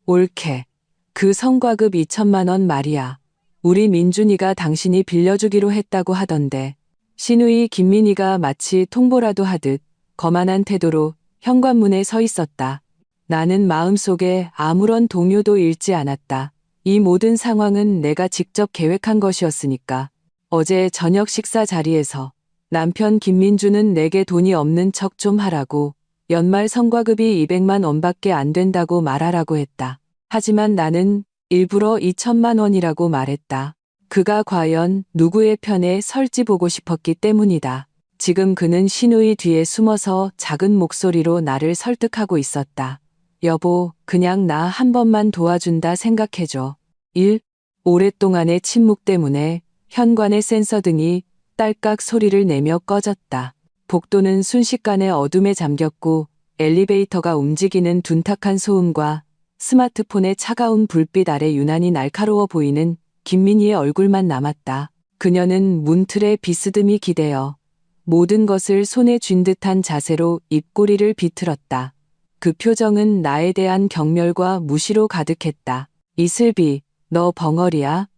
옳게. 그 성과급 2천만 원 말이야. 우리 민준이가 당신이 빌려주기로 했다고 하던데. 신우이 김민희가 마치 통보라도 하듯 거만한 태도로 현관문에 서 있었다. 나는 마음속에 아무런 동요도 잃지 않았다. 이 모든 상황은 내가 직접 계획한 것이었으니까. 어제 저녁 식사 자리에서 남편 김민주는 내게 돈이 없는 척 좀 하라고, 연말 성과급이 200만 원밖에 안 된다고 말하라고 했다. 하지만 나는 일부러 2천만 원이라고 말했다. 그가 과연 누구의 편에 설지 보고 싶었기 때문이다. 지금 그는 신우이 뒤에 숨어서 작은 목소리로 나를 설득하고 있었다. 여보, 그냥 나 한 번만 도와준다 생각해줘. 1. 오랫동안의 침묵 때문에 현관의 센서 등이 딸깍 소리를 내며 꺼졌다. 복도는 순식간에 어둠에 잠겼고 엘리베이터가 움직이는 둔탁한 소음과 스마트폰의 차가운 불빛 아래 유난히 날카로워 보이는 김민희의 얼굴만 남았다. 그녀는 문틀에 비스듬히 기대어 모든 것을 손에 쥔 듯한 자세로 입꼬리를 비틀었다. 그 표정은 나에 대한 경멸과 무시로 가득했다. 이슬비, 너 벙어리야?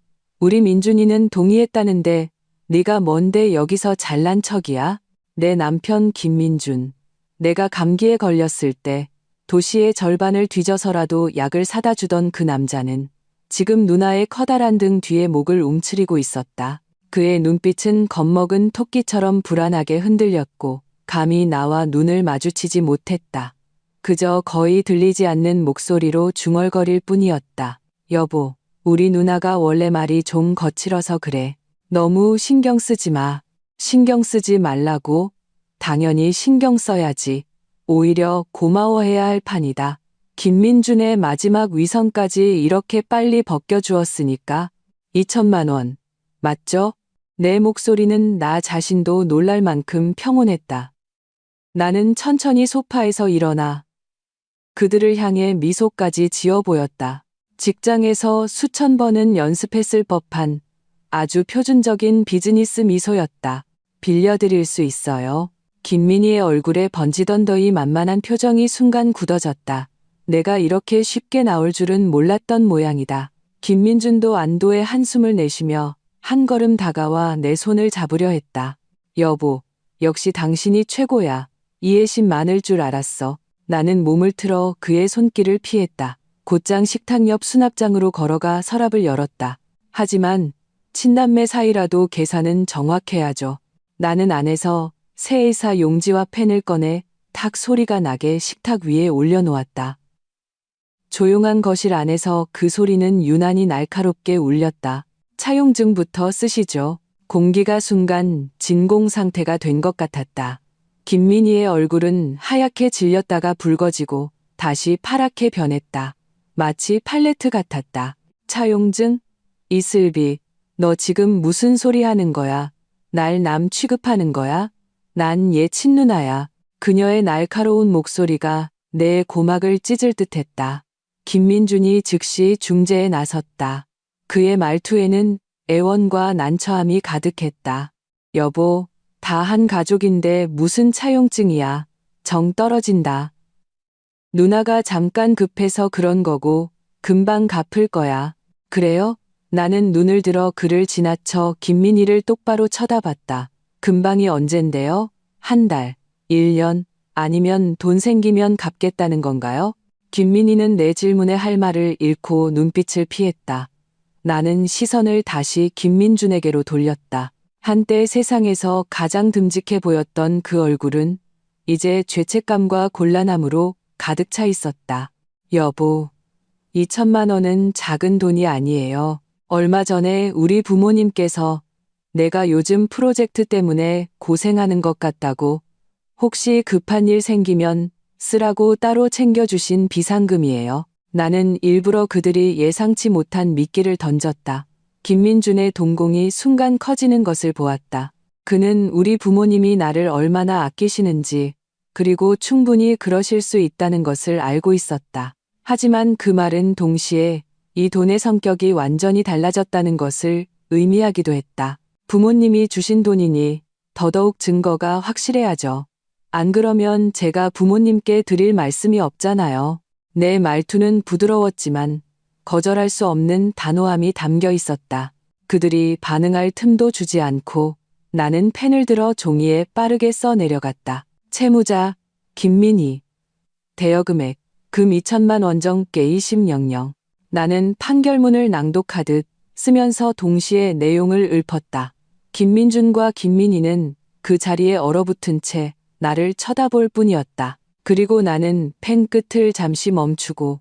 우리 민준이는 동의했다는데 네가 뭔데 여기서 잘난 척이야? 내 남편 김민준. 내가 감기에 걸렸을 때 도시의 절반을 뒤져서라도 약을 사다 주던 그 남자는 지금 누나의 커다란 등 뒤에 목을 움츠리고 있었다. 그의 눈빛은 겁먹은 토끼처럼 불안하게 흔들렸고 감히 나와 눈을 마주치지 못했다. 그저 거의 들리지 않는 목소리로 중얼거릴 뿐이었다. 여보, 우리 누나가 원래 말이 좀 거칠어서 그래. 너무 신경 쓰지 마. 신경 쓰지 말라고? 당연히 신경 써야지. 오히려 고마워해야 할 판이다. 김민준의 마지막 위선까지 이렇게 빨리 벗겨주었으니까 2천만 원. 맞죠? 내 목소리는 나 자신도 놀랄 만큼 평온했다. 나는 천천히 소파에서 일어나 그들을 향해 미소까지 지어 보였다. 직장에서 수천 번은 연습했을 법한 아주 표준적인 비즈니스 미소였다. 빌려드릴 수 있어요. 김민희의 얼굴에 번지던 더위 만만한 표정이 순간 굳어졌다. 내가 이렇게 쉽게 나올 줄은 몰랐던 모양이다. 김민준도 안도의 한숨을 내쉬며 한 걸음 다가와 내 손을 잡으려 했다. 여보, 역시 당신이 최고야. 이해심 많을 줄 알았어. 나는 몸을 틀어 그의 손길을 피했다. 곧장 식탁 옆 수납장으로 걸어가 서랍을 열었다. 하지만 친남매 사이라도 계산은 정확해야죠. 나는 안에서 세일사 용지와 펜을 꺼내 탁 소리가 나게 식탁 위에 올려놓았다. 조용한 거실 안에서 그 소리는 유난히 날카롭게 울렸다. 차용증부터 쓰시죠. 공기가 순간 진공 상태가 된 것 같았다. 김민희의 얼굴은 하얗게 질렸다가 붉어지고 다시 파랗게 변했다. 마치 팔레트 같았다. 차용증? 이슬비, 너 지금 무슨 소리 하는 거야? 날 남 취급하는 거야? 난 얘 친누나야. 그녀의 날카로운 목소리가 내 고막을 찢을 듯했다. 김민준이 즉시 중재에 나섰다. 그의 말투에는 애원과 난처함이 가득했다. 여보, 다 한 가족인데 무슨 차용증이야. 정 떨어진다. 누나가 잠깐 급해서 그런 거고 금방 갚을 거야. 그래요? 나는 눈을 들어 그를 지나쳐 김민희를 똑바로 쳐다봤다. 금방이 언젠데요? 한 달, 1년, 아니면 돈 생기면 갚겠다는 건가요? 김민희는 내 질문에 할 말을 잃고 눈빛을 피했다. 나는 시선을 다시 김민준에게로 돌렸다. 한때 세상에서 가장 듬직해 보였던 그 얼굴은 이제 죄책감과 곤란함으로 가득 차 있었다. 여보, 2천만 원은 작은 돈이 아니에요. 얼마 전에 우리 부모님께서 내가 요즘 프로젝트 때문에 고생하는 것 같다고 혹시 급한 일 생기면 쓰라고 따로 챙겨주신 비상금이에요. 나는 일부러 그들이 예상치 못한 미끼를 던졌다. 김민준의 동공이 순간 커지는 것을 보았다. 그는 우리 부모님이 나를 얼마나 아끼시는지, 그리고 충분히 그러실 수 있다는 것을 알고 있었다. 하지만 그 말은 동시에 이 돈의 성격이 완전히 달라졌다는 것을 의미하기도 했다. 부모님이 주신 돈이니 더더욱 증거가 확실해야죠. 안 그러면 제가 부모님께 드릴 말씀이 없잖아요. 내 말투는 부드러웠지만 거절할 수 없는 단호함이 담겨 있었다. 그들이 반응할 틈도 주지 않고 나는 펜을 들어 종이에 빠르게 써 내려갔다. 채무자 김민희. 대여금액 금 2천만 원정 게이심영영. 나는 판결문을 낭독하듯 쓰면서 동시에 내용을 읊었다. 김민준과 김민희는 그 자리에 얼어붙은 채 나를 쳐다볼 뿐이었다. 그리고 나는 펜 끝을 잠시 멈추고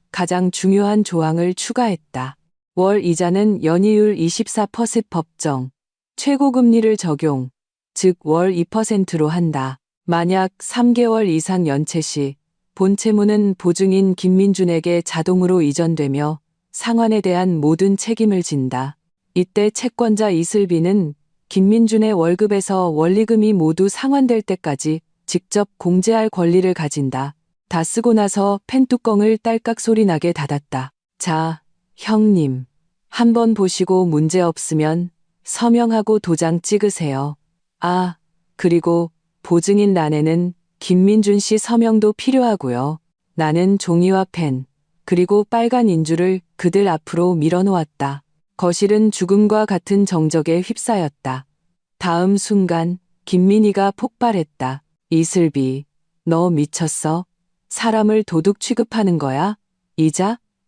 가장 중요한 조항을 추가했다. 월 이자는 연이율 24% 법정, 최고금리를 적용, 즉 월 2%로 한다. 만약 3개월 이상 연체 시 본채무는 보증인 김민준에게 자동으로 이전되며 상환에 대한 모든 책임을 진다. 이때 채권자 이슬비는 김민준의 월급에서 원리금이 모두 상환될 때까지 직접 공제할 권리를 가진다. 다 쓰고 나서 펜뚜껑을 딸깍 소리 나게 닫았다. 자, 형님. 한번 보시고 문제 없으면 서명하고 도장 찍으세요. 아, 그리고 보증인 란에는 김민준 씨 서명도 필요하고요. 나는 종이와 펜, 그리고 빨간 인주를 그들 앞으로 밀어놓았다. 거실은 죽음과 같은 정적에 휩싸였다. 다음 순간 김민희가 폭발했다. 이슬비, 너 미쳤어? 사람을 도둑 취급하는 거야?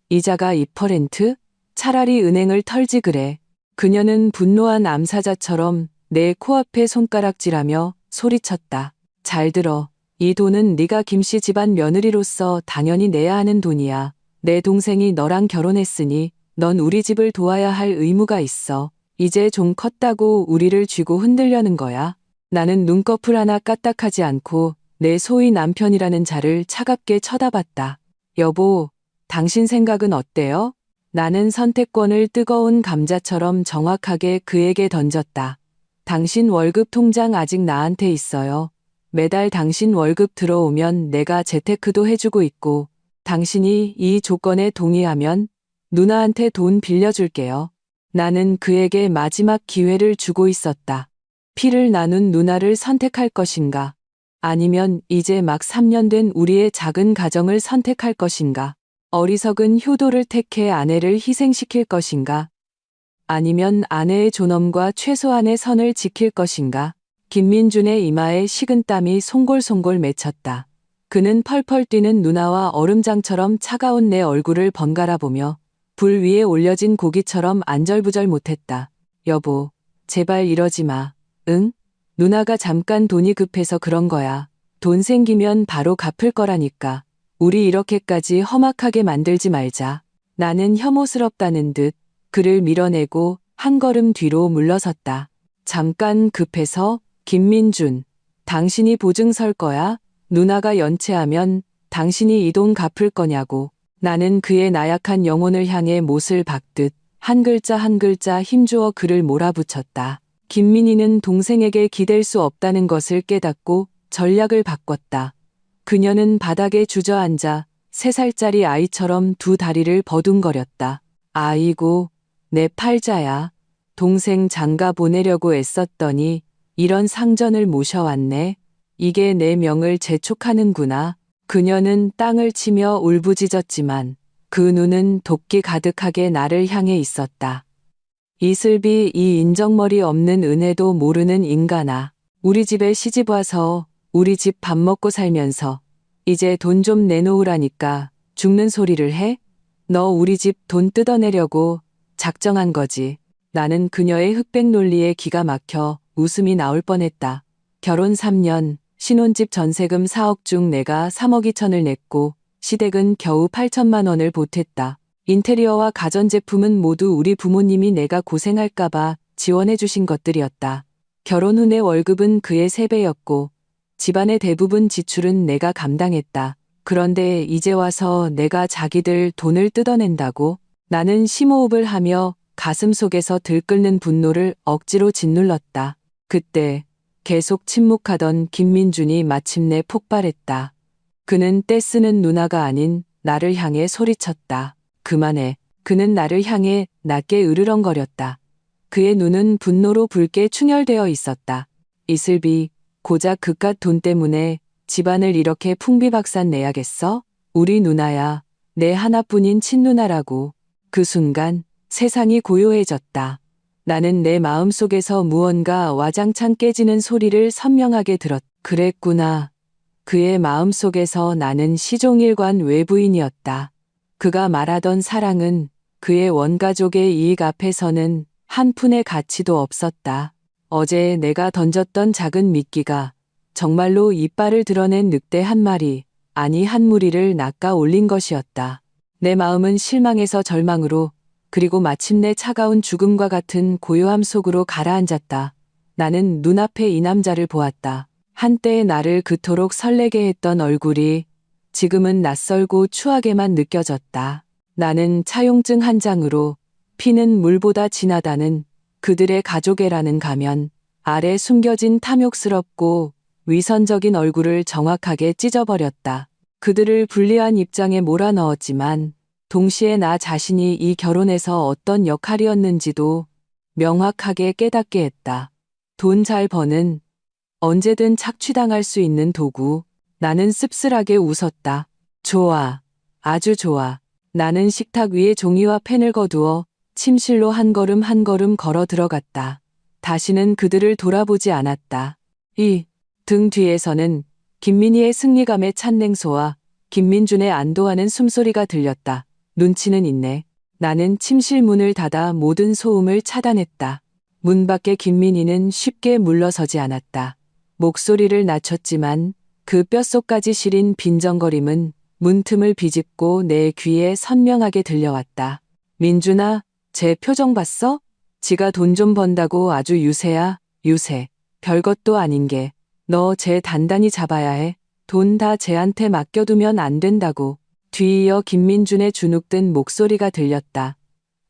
이자가 2%? 차라리 은행을 털지 그래. 그녀는 분노한 암사자처럼 내 코앞에 손가락질하며 소리쳤다. 잘 들어. 이 돈은 네가 김씨 집안 며느리로서 당연히 내야 하는 돈이야. 내 동생이 너랑 결혼했으니 넌 우리 집을 도와야 할 의무가 있어. 이제 좀 컸다고 우리를 쥐고 흔들려는 거야. 나는 눈꺼풀 하나 까딱하지 않고 내 소위 남편이라는 자를 차갑게 쳐다봤다. 여보, 당신 생각은 어때요? 나는 선택권을 뜨거운 감자처럼 정확하게 그에게 던졌다. 당신 월급 통장 아직 나한테 있어요. 매달 당신 월급 들어오면 내가 재테크도 해주고 있고, 당신이 이 조건에 동의하면 누나한테 돈 빌려줄게요. 나는 그에게 마지막 기회를 주고 있었다. 피를 나눈 누나를 선택할 것인가? 아니면 이제 막 3년 된 우리의 작은 가정을 선택할 것인가? 어리석은 효도를 택해 아내를 희생시킬 것인가? 아니면 아내의 존엄과 최소한의 선을 지킬 것인가? 김민준의 이마에 식은땀이 송골송골 맺혔다. 그는 펄펄 뛰는 누나와 얼음장처럼 차가운 내 얼굴을 번갈아 보며 불 위에 올려진 고기처럼 안절부절 못했다. 여보, 제발 이러지 마. 응? 누나가 잠깐 돈이 급해서 그런 거야. 돈 생기면 바로 갚을 거라니까. 우리 이렇게까지 험악하게 만들지 말자. 나는 혐오스럽다는 듯 그를 밀어내고 한 걸음 뒤로 물러섰다. 잠깐 급해서? 김민준, 당신이 보증 설 거야? 누나가 연체하면 당신이 이 돈 갚을 거냐고. 나는 그의 나약한 영혼을 향해 못을 박듯 한 글자 한 글자 힘주어 그를 몰아붙였다. 김민희는 동생에게 기댈 수 없다는 것을 깨닫고 전략을 바꿨다. 그녀는 바닥에 주저앉아 3살짜리 아이처럼 두 다리를 버둥거렸다. 아이고, 내 팔자야. 동생 장가 보내려고 애썼더니 이런 상전을 모셔왔네. 이게 내 명을 재촉하는구나. 그녀는 땅을 치며 울부짖었지만 그 눈은 도끼 가득하게 나를 향해 있었다. 이슬비, 이 인정머리 없는 은혜도 모르는 인간아. 우리 집에 시집 와서 우리 집 밥 먹고 살면서 이제 돈 좀 내놓으라니까 죽는 소리를 해? 너 우리 집 돈 뜯어내려고 작정한 거지. 나는 그녀의 흑백 논리에 기가 막혀 웃음이 나올 뻔했다. 결혼 3년, 신혼집 전세금 4억 중 내가 3억 2천을 냈고 시댁은 겨우 8천만 원을 보탰다. 인테리어와 가전제품은 모두 우리 부모님이 내가 고생할까봐 지원해 주신 것들이었다. 결혼 후 내 월급은 그의 3배였고 집안의 대부분 지출은 내가 감당했다. 그런데 이제 와서 내가 자기들 돈을 뜯어낸다고? 나는 심호흡을 하며 가슴 속에서 들끓는 분노를 억지로 짓눌렀다. 그때 계속 침묵하던 김민준이 마침내 폭발했다. 그는 떼쓰는 누나가 아닌 나를 향해 소리쳤다. 그만해. 그는 나를 향해 낮게 으르렁거렸다. 그의 눈은 분노로 붉게 충혈되어 있었다. 이슬비, 고작 그깟 돈 때문에 집안을 이렇게 풍비박산 내야겠어? 우리 누나야, 내 하나뿐인 친누나라고. 그 순간 세상이 고요해졌다. 나는 내 마음속에서 무언가 와장창 깨지는 소리를 선명하게 들었다. 그랬구나. 그의 마음속에서 나는 시종일관 외부인이었다. 그가 말하던 사랑은 그의 원가족의 이익 앞에서는 한 푼의 가치도 없었다. 어제 내가 던졌던 작은 미끼가 정말로 이빨을 드러낸 늑대 한 마리, 아니 한 무리를 낚아 올린 것이었다. 내 마음은 실망에서 절망으로, 그리고 마침내 차가운 죽음과 같은 고요함 속으로 가라앉았다. 나는 눈앞에 이 남자를 보았다. 한때의 나를 그토록 설레게 했던 얼굴이 지금은 낯설고 추하게만 느껴졌다. 나는 차용증 한 장으로 피는 물보다 진하다는 그들의 가족애라는 가면 아래 숨겨진 탐욕스럽고 위선적인 얼굴을 정확하게 찢어버렸다. 그들을 불리한 입장에 몰아넣었지만 동시에 나 자신이 이 결혼에서 어떤 역할이었는지도 명확하게 깨닫게 했다. 돈 잘 버는, 언제든 착취당할 수 있는 도구. 나는 씁쓸하게 웃었다. 좋아. 아주 좋아. 나는 식탁 위에 종이와 펜을 거두어 침실로 한 걸음 한 걸음 걸어 들어갔다. 다시는 그들을 돌아보지 않았다. 이 등 뒤에서는 김민희의 승리감에 찬 냉소와 김민준의 안도하는 숨소리가 들렸다. 눈치는 있네. 나는 침실 문을 닫아 모든 소음을 차단했다. 문 밖에 김민희는 쉽게 물러서지 않았다. 목소리를 낮췄지만 그 뼛속까지 시린 빈정거림은 문틈을 비집고 내 귀에 선명하게 들려왔다. 민준아, 쟤 표정 봤어? 지가 돈 좀 번다고 아주 유세야, 유세. 별것도 아닌 게. 너 쟤 단단히 잡아야 해. 돈 다 쟤한테 맡겨두면 안 된다고. 뒤이어 김민준의 주눅든 목소리가 들렸다.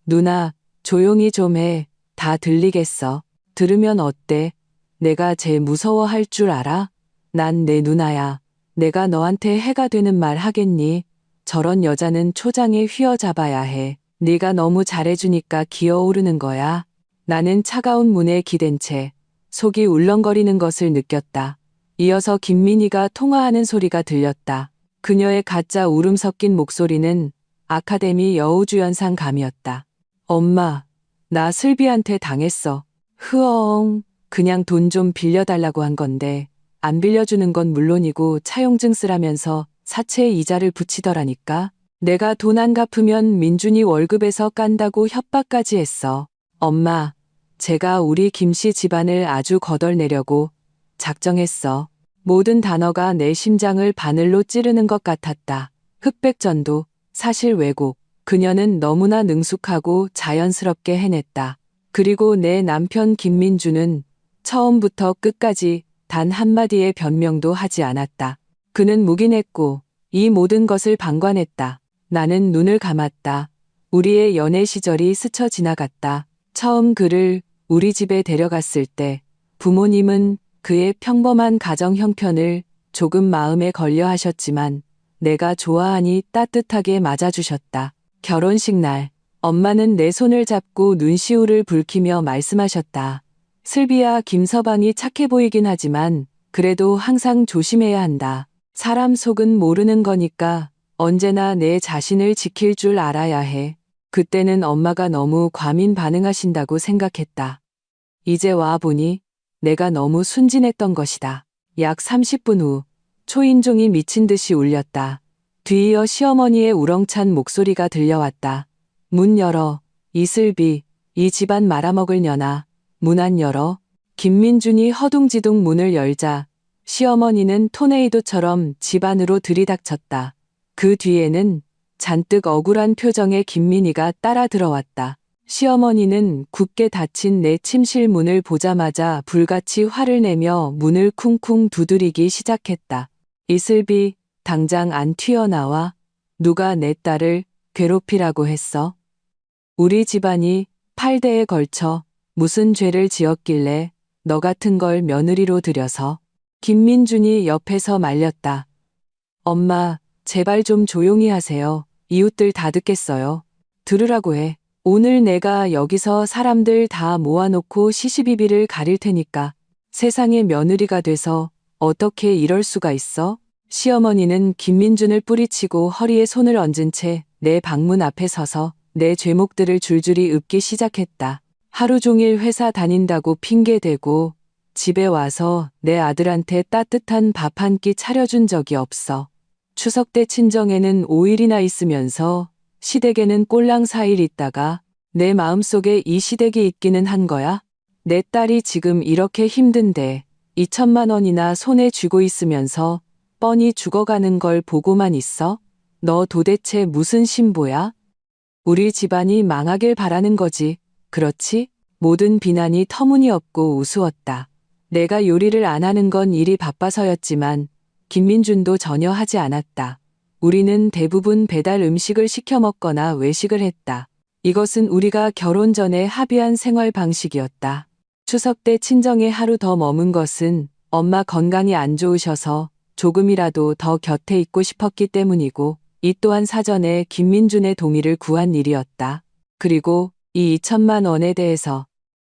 누나, 조용히 좀 해. 다 들리겠어. 들으면 어때? 내가 쟤 무서워할 줄 알아? 난 내 누나야. 내가 너한테 해가 되는 말 하겠니? 저런 여자는 초장에 휘어잡아야 해. 네가 너무 잘해주니까 기어오르는 거야. 나는 차가운 문에 기댄 채 속이 울렁거리는 것을 느꼈다. 이어서 김민희가 통화하는 소리가 들렸다. 그녀의 가짜 울음 섞인 목소리는 아카데미 여우주연상 감이었다. 엄마, 나 슬비한테 당했어. 흐엉, 그냥 돈 좀 빌려달라고 한 건데 안 빌려주는 건 물론이고 차용증 쓰라면서 사채에 이자를 붙이더라니까. 내가 돈 안 갚으면 민준이 월급에서 깐다고 협박까지 했어. 엄마, 제가 우리 김씨 집안을 아주 거덜내려고 작정했어. 모든 단어가 내 심장을 바늘로 찌르는 것 같았다. 흑백전도, 사실 왜곡. 그녀는 너무나 능숙하고 자연스럽게 해냈다. 그리고 내 남편 김민주는 처음부터 끝까지 단 한마디의 변명도 하지 않았다. 그는 묵인했고 이 모든 것을 방관했다. 나는 눈을 감았다. 우리의 연애 시절이 스쳐 지나갔다. 처음 그를 우리 집에 데려갔을 때 부모님은 그의 평범한 가정 형편을 조금 마음에 걸려 하셨지만 내가 좋아하니 따뜻하게 맞아주셨다. 결혼식 날 엄마는 내 손을 잡고 눈시울을 붉히며 말씀하셨다. 슬비야, 김서방이 착해 보이긴 하지만 그래도 항상 조심해야 한다. 사람 속은 모르는 거니까 언제나 내 자신을 지킬 줄 알아야 해. 그때는 엄마가 너무 과민 반응하신다고 생각했다. 이제 와 보니 내가 너무 순진했던 것이다. 약 30분 후 초인종이 미친 듯이 울렸다. 뒤이어 시어머니의 우렁찬 목소리가 들려왔다. 문 열어. 이슬비, 이 집안 말아먹을 년아. 문 안 열어. 김민준이 허둥지둥 문을 열자 시어머니는 토네이도처럼 집 안으로 들이닥쳤다. 그 뒤에는 잔뜩 억울한 표정의 김민희가 따라 들어왔다. 시어머니는 굳게 닫힌 내 침실 문을 보자마자 불같이 화를 내며 문을 쿵쿵 두드리기 시작했다. 이슬비, 당장 안 튀어나와. 누가 내 딸을 괴롭히라고 했어? 우리 집안이 8대에 걸쳐 무슨 죄를 지었길래 너 같은 걸 며느리로 들여서. 김민준이 옆에서 말렸다. 엄마, 제발 좀 조용히 하세요. 이웃들 다 듣겠어요. 들으라고 해. 오늘 내가 여기서 사람들 다 모아놓고 시시비비를 가릴 테니까. 세상의 며느리가 돼서 어떻게 이럴 수가 있어? 시어머니는 김민준을 뿌리치고 허리에 손을 얹은 채 내 방문 앞에 서서 내 죄목들을 줄줄이 읊기 시작했다. 하루 종일 회사 다닌다고 핑계대고 집에 와서 내 아들한테 따뜻한 밥 한 끼 차려준 적이 없어. 추석 때 친정에는 5일이나 있으면서 시댁에는 꼴랑 4일 있다가 내 마음속에 이 시댁이 있기는 한 거야. 내 딸이 지금 이렇게 힘든데 2천만 원이나 손에 쥐고 있으면서 뻔히 죽어가는 걸 보고만 있어? 너 도대체 무슨 신보야? 우리 집안이 망하길 바라는 거지. 그렇지? 모든 비난이 터무니없고 우스웠다. 내가 요리를 안 하는 건 일이 바빠서였지만 김민준도 전혀 하지 않았다. 우리는 대부분 배달 음식을 시켜 먹거나 외식을 했다. 이것은 우리가 결혼 전에 합의한 생활 방식이었다. 추석 때 친정에 하루 더 머문 것은 엄마 건강이 안 좋으셔서 조금이라도 더 곁에 있고 싶었기 때문이고, 이 또한 사전에 김민준의 동의를 구한 일이었다. 그리고 이 2천만 원에 대해서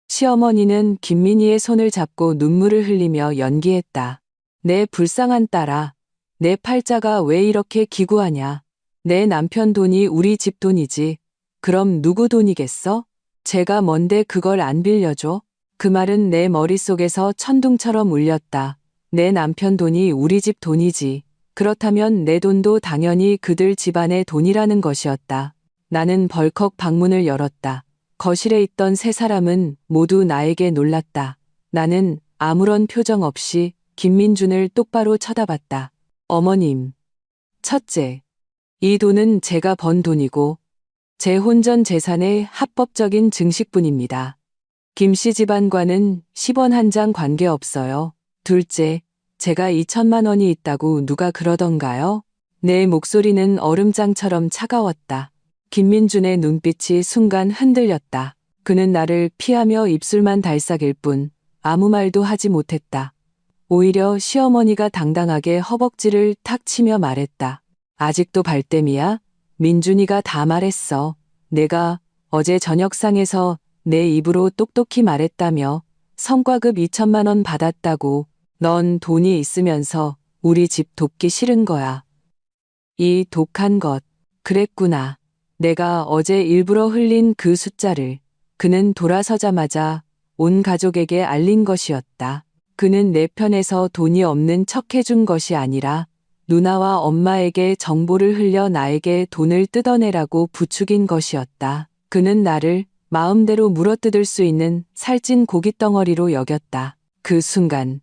시어머니는 김민희의 손을 잡고 눈물을 흘리며 연기했다. 내 불쌍한 딸아, 내 팔자가 왜 이렇게 기구하냐. 내 남편 돈이 우리 집 돈이지. 그럼 누구 돈이겠어? 제가 뭔데 그걸 안 빌려줘? 그 말은 내 머릿속에서 천둥처럼 울렸다. 내 남편 돈이 우리 집 돈이지. 그렇다면 내 돈도 당연히 그들 집안의 돈이라는 것이었다. 나는 벌컥 방문을 열었다. 거실에 있던 세 사람은 모두 나에게 놀랐다. 나는 아무런 표정 없이 김민준을 똑바로 쳐다봤다. 어머님. 첫째, 이 돈은 제가 번 돈이고 제 혼전 재산의 합법적인 증식분입니다. 김씨 집안과는 10원 한 장 관계없어요. 둘째, 제가 2천만 원이 있다고 누가 그러던가요? 내 목소리는 얼음장처럼 차가웠다. 김민준의 눈빛이 순간 흔들렸다. 그는 나를 피하며 입술만 달싹일 뿐 아무 말도 하지 못했다. 오히려 시어머니가 당당하게 허벅지를 탁 치며 말했다. 아직도 발뺌이야? 민준이가 다 말했어. 내가 어제 저녁상에서 내 입으로 똑똑히 말했다며. 성과급 2천만 원 받았다고. 넌 돈이 있으면서 우리 집 돕기 싫은 거야. 이 독한 것. 그랬구나. 내가 어제 일부러 흘린 그 숫자를 그는 돌아서자마자 온 가족에게 알린 것이었다. 그는 내 편에서 돈이 없는 척 해준 것이 아니라 누나와 엄마에게 정보를 흘려 나에게 돈을 뜯어내라고 부추긴 것이었다. 그는 나를 마음대로 물어뜯을 수 있는 살찐 고깃덩어리로 여겼다. 그 순간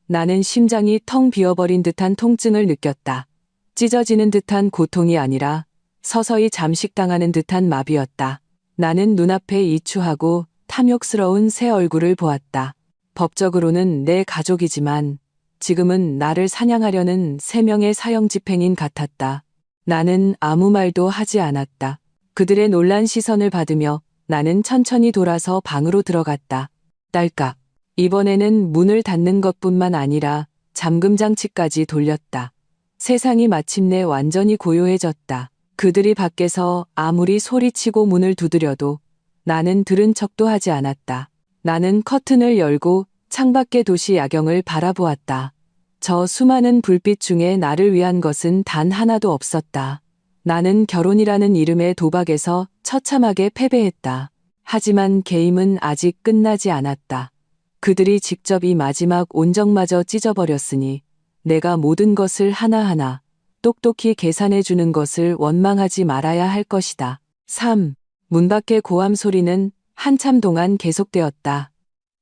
나는 심장이 텅 비어버린 듯한 통증을 느꼈다. 찢어지는 듯한 고통이 아니라 서서히 잠식당하는 듯한 마비였다. 나는 눈앞에 이추하고 탐욕스러운 새 얼굴을 보았다. 법적으로는 내 가족이지만 지금은 나를 사냥하려는 3명의 사형 집행인 같았다. 나는 아무 말도 하지 않았다. 그들의 놀란 시선을 받으며 나는 천천히 돌아서 방으로 들어갔다. 딸깍. 이번에는 문을 닫는 것뿐만 아니라 잠금 장치까지 돌렸다. 세상이 마침내 완전히 고요해졌다. 그들이 밖에서 아무리 소리치고 문을 두드려도 나는 들은 척도 하지 않았다. 나는 커튼을 열고 창밖의 도시 야경을 바라보았다. 저 수많은 불빛 중에 나를 위한 것은 단 하나도 없었다. 나는 결혼이라는 이름의 도박에서 처참하게 패배했다. 하지만 게임은 아직 끝나지 않았다. 그들이 직접 이 마지막 온정마저 찢어버렸으니 내가 모든 것을 하나하나 똑똑히 계산해 주는 것을 원망하지 말아야 할 것이다. 3. 문 밖의 고함 소리는 한참 동안 계속되었다.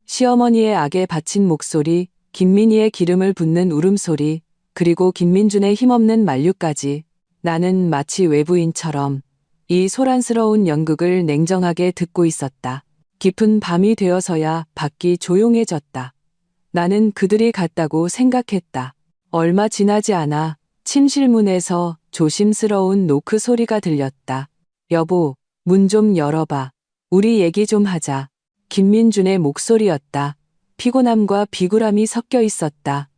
시어머니의 악에 바친 목소리, 김민희의 기름을 붓는 울음소리, 그리고 김민준의 힘없는 만류까지. 나는 마치 외부인처럼 이 소란스러운 연극을 냉정하게 듣고 있었다. 깊은 밤이 되어서야 밖이 조용해졌다. 나는 그들이 갔다고 생각했다. 얼마 지나지 않아 침실문에서 조심스러운 노크 소리가 들렸다. 여보, 문 좀 열어봐. 우리 얘기 좀 하자. 김민준의 목소리였다. 피곤함과 비굴함이 섞여 있었다.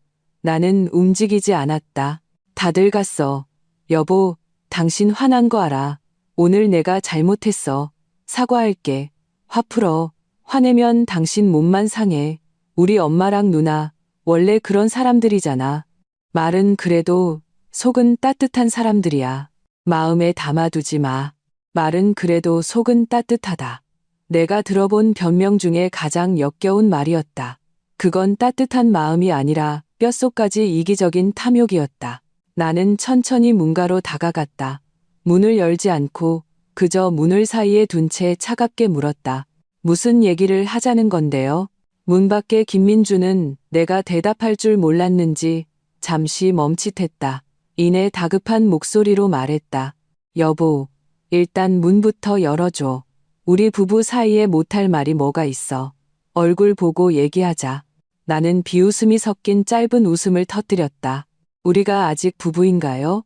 나는 움직이지 않았다. 다들 갔어. 여보, 당신 화난 거 알아. 오늘 내가 잘못했어. 사과할게. 화 풀어. 화내면 당신 몸만 상해. 우리 엄마랑 누나 원래 그런 사람들이잖아. 말은 그래도 속은 따뜻한 사람들이야. 마음에 담아두지 마. 말은 그래도 속은 따뜻하다. 내가 들어본 변명 중에 가장 역겨운 말이었다. 그건 따뜻한 마음이 아니라 뼛속까지 이기적인 탐욕이었다. 나는 천천히 문가로 다가갔다. 문을 열지 않고 그저 문을 사이에 둔 채 차갑게 물었다. 무슨 얘기를 하자는 건데요? 문 밖에 김민주는 내가 대답할 줄 몰랐는지 잠시 멈칫했다. 이내 다급한 목소리로 말했다. 여보, 일단 문부터 열어줘. 우리 부부 사이에 못할 말이 뭐가 있어. 얼굴 보고 얘기하자. 나는 비웃음이 섞인 짧은 웃음을 터뜨렸다. 우리가 아직 부부인가요?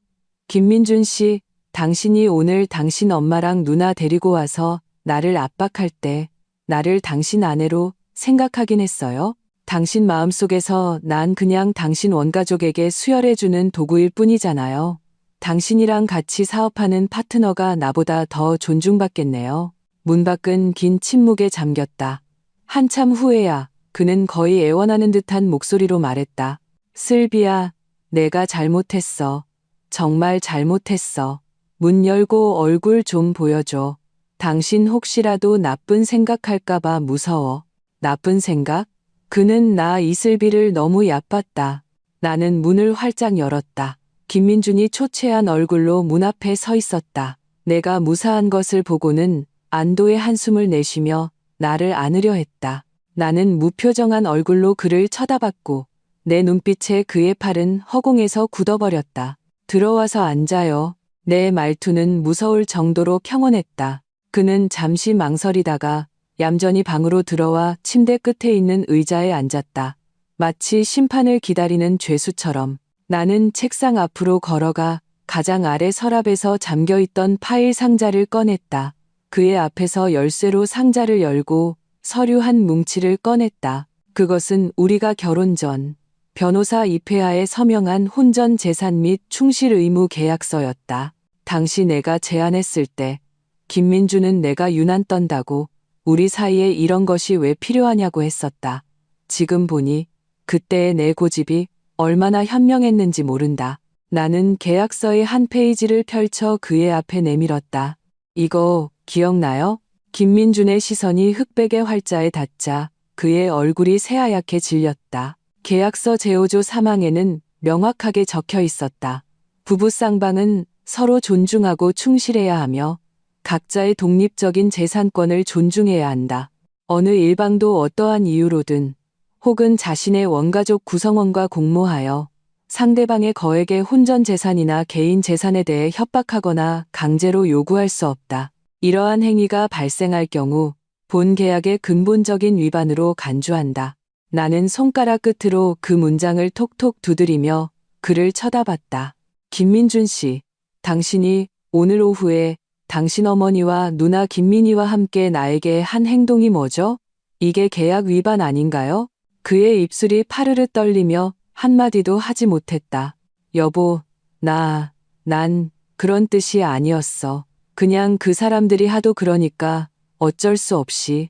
김민준 씨, 당신이 오늘 당신 엄마랑 누나 데리고 와서 나를 압박할 때 나를 당신 아내로 생각하긴 했어요? 당신 마음속에서 난 그냥 당신 원가족에게 수혈해주는 도구일 뿐이잖아요. 당신이랑 같이 사업하는 파트너가 나보다 더 존중받겠네요. 문 밖은 긴 침묵에 잠겼다. 한참 후에야 그는 거의 애원하는 듯한 목소리로 말했다. 슬비야, 내가 잘못했어. 정말 잘못했어. 문 열고 얼굴 좀 보여줘. 당신 혹시라도 나쁜 생각할까봐 무서워. 나쁜 생각? 그는 나 이슬비를 너무 얕봤다. 나는 문을 활짝 열었다. 김민준이 초췌한 얼굴로 문 앞에 서 있었다. 내가 무사한 것을 보고는 안도의 한숨을 내쉬며 나를 안으려 했다. 나는 무표정한 얼굴로 그를 쳐다봤고 내 눈빛에 그의 팔은 허공에서 굳어버렸다. 들어와서 앉아요. 내 말투는 무서울 정도로 평온했다. 그는 잠시 망설이다가 얌전히 방으로 들어와 침대 끝에 있는 의자에 앉았다. 마치 심판을 기다리는 죄수처럼. 나는 책상 앞으로 걸어가 가장 아래 서랍에서 잠겨있던 파일 상자를 꺼냈다. 그의 앞에서 열쇠로 상자를 열고 서류 한 뭉치를 꺼냈다. 그것은 우리가 결혼 전 변호사 이폐하에 서명한 혼전 재산 및 충실 의무 계약서였다. 당시 내가 제안했을 때 김민주는 내가 유난 떤다고 우리 사이에 이런 것이 왜 필요하냐고 했었다. 지금 보니 그때의 내 고집이 얼마나 현명했는지 모른다. 나는 계약서의 한 페이지를 펼쳐 그의 앞에 내밀었다. 이거 기억나요? 김민준의 시선이 흑백의 활자에 닿자 그의 얼굴이 새하얗게 질렸다. 계약서 제오조 3항에는 명확하게 적혀 있었다. 부부 쌍방은 서로 존중하고 충실해야 하며 각자의 독립적인 재산권을 존중해야 한다. 어느 일방도 어떠한 이유로든 혹은 자신의 원가족 구성원과 공모하여 상대방의 거액의 혼전 재산이나 개인 재산에 대해 협박하거나 강제로 요구할 수 없다. 이러한 행위가 발생할 경우 본 계약의 근본적인 위반으로 간주한다. 나는 손가락 끝으로 그 문장을 톡톡 두드리며 그를 쳐다봤다. 김민준 씨, 당신이 오늘 오후에 당신 어머니와 누나 김민희와 함께 나에게 한 행동이 뭐죠? 이게 계약 위반 아닌가요? 그의 입술이 파르르 떨리며 한마디도 하지 못했다. 여보, 난 그런 뜻이 아니었어. 그냥 그 사람들이 하도 그러니까 어쩔 수 없이.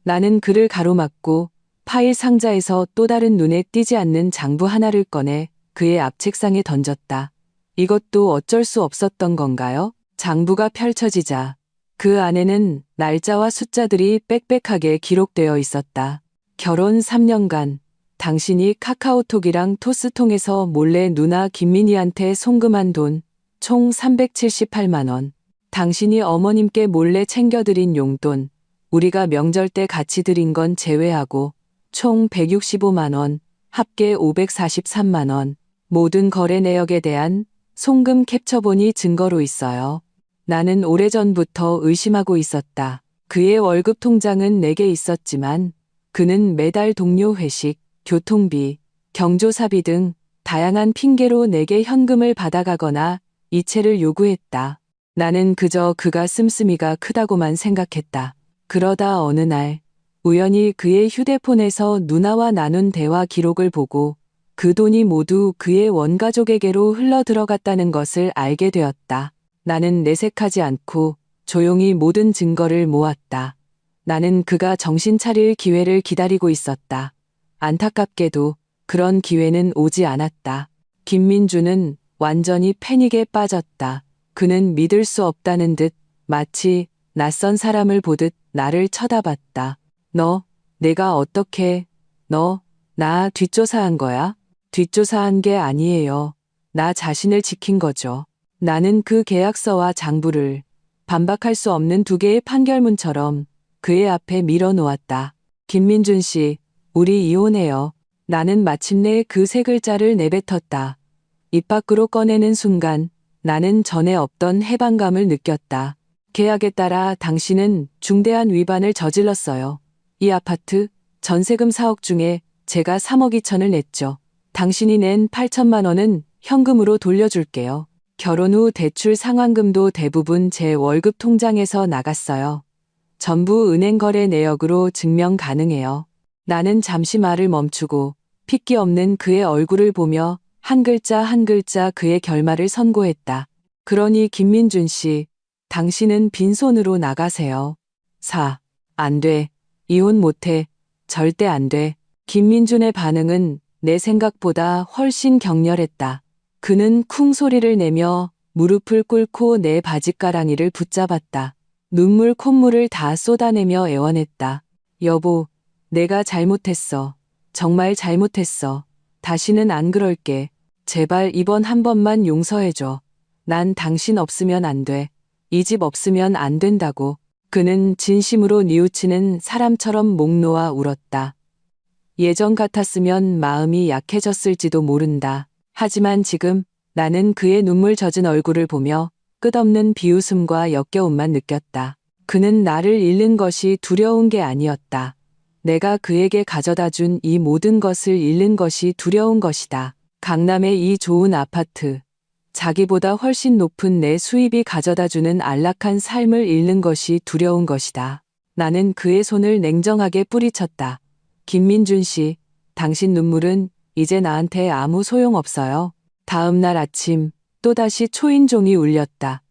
나는 그를 가로막고 파일 상자에서 또 다른 눈에 띄지 않는 장부 하나를 꺼내 그의 앞 책상에 던졌다. 이것도 어쩔 수 없었던 건가요? 장부가 펼쳐지자 그 안에는 날짜와 숫자들이 빽빽하게 기록되어 있었다. 결혼 3년간 당신이 카카오톡이랑 토스통에서 몰래 누나 김민희한테 송금한 돈 총 378만 원. 당신이 어머님께 몰래 챙겨드린 용돈, 우리가 명절 때 같이 드린 건 제외하고 총 165만 원, 합계 543만 원. 모든 거래 내역에 대한 송금 캡처본이 증거로 있어요. 나는 오래전부터 의심하고 있었다. 그의 월급 통장은 내게 있었지만 그는 매달 동료 회식, 교통비, 경조사비 등 다양한 핑계로 내게 현금을 받아가거나 이체를 요구했다. 나는 그저 그가 씀씀이가 크다고만 생각했다. 그러다 어느 날 우연히 그의 휴대폰에서 누나와 나눈 대화 기록을 보고 그 돈이 모두 그의 원가족에게로 흘러들어갔다는 것을 알게 되었다. 나는 내색하지 않고 조용히 모든 증거를 모았다. 나는 그가 정신 차릴 기회를 기다리고 있었다. 안타깝게도 그런 기회는 오지 않았다. 김민주는 완전히 패닉에 빠졌다. 그는 믿을 수 없다는 듯 마치 낯선 사람을 보듯 나를 쳐다봤다. 내가 어떻게, 나 뒷조사한 거야? 뒷조사한 게 아니에요. 나 자신을 지킨 거죠. 나는 그 계약서와 장부를 반박할 수 없는 두 개의 판결문처럼 그의 앞에 밀어놓았다. 김민준 씨, 우리 이혼해요. 나는 마침내 그 세 글자를 내뱉었다. 입 밖으로 꺼내는 순간 나는 전에 없던 해방감을 느꼈다. 계약에 따라 당신은 중대한 위반을 저질렀어요. 이 아파트 전세금 4억 중에 제가 3억 2천을 냈죠. 당신이 낸 8천만 원은 현금으로 돌려줄게요. 결혼 후 대출 상환금도 대부분 제 월급 통장에서 나갔어요. 전부 은행 거래 내역으로 증명 가능해요. 나는 잠시 말을 멈추고 핏기 없는 그의 얼굴을 보며 한 글자 한 글자 그의 결말을 선고했다. 그러니 김민준 씨, 당신은 빈손으로 나가세요. 안 돼. 이혼 못해. 절대 안 돼. 김민준의 반응은 내 생각보다 훨씬 격렬했다. 그는 쿵 소리를 내며 무릎을 꿇고 내 바짓가랑이를 붙잡았다. 눈물 콧물을 다 쏟아내며 애원했다. 여보, 내가 잘못했어. 정말 잘못했어. 다시는 안 그럴게. 제발 이번 한 번만 용서해줘. 난 당신 없으면 안 돼. 이 집 없으면 안 된다고. 그는 진심으로 뉘우치는 사람처럼 목 놓아 울었다. 예전 같았으면 마음이 약해졌을지도 모른다. 하지만 지금 나는 그의 눈물 젖은 얼굴을 보며 끝없는 비웃음과 역겨움만 느꼈다. 그는 나를 잃는 것이 두려운 게 아니었다. 내가 그에게 가져다 준 이 모든 것을 잃는 것이 두려운 것이다. 강남의 이 좋은 아파트, 자기보다 훨씬 높은 내 수입이 가져다 주는 안락한 삶을 잃는 것이 두려운 것이다. 나는 그의 손을 냉정하게 뿌리쳤다. 김민준 씨, 당신 눈물은 이제 나한테 아무 소용없어요. 다음 날 아침 또다시 초인종이 울렸다.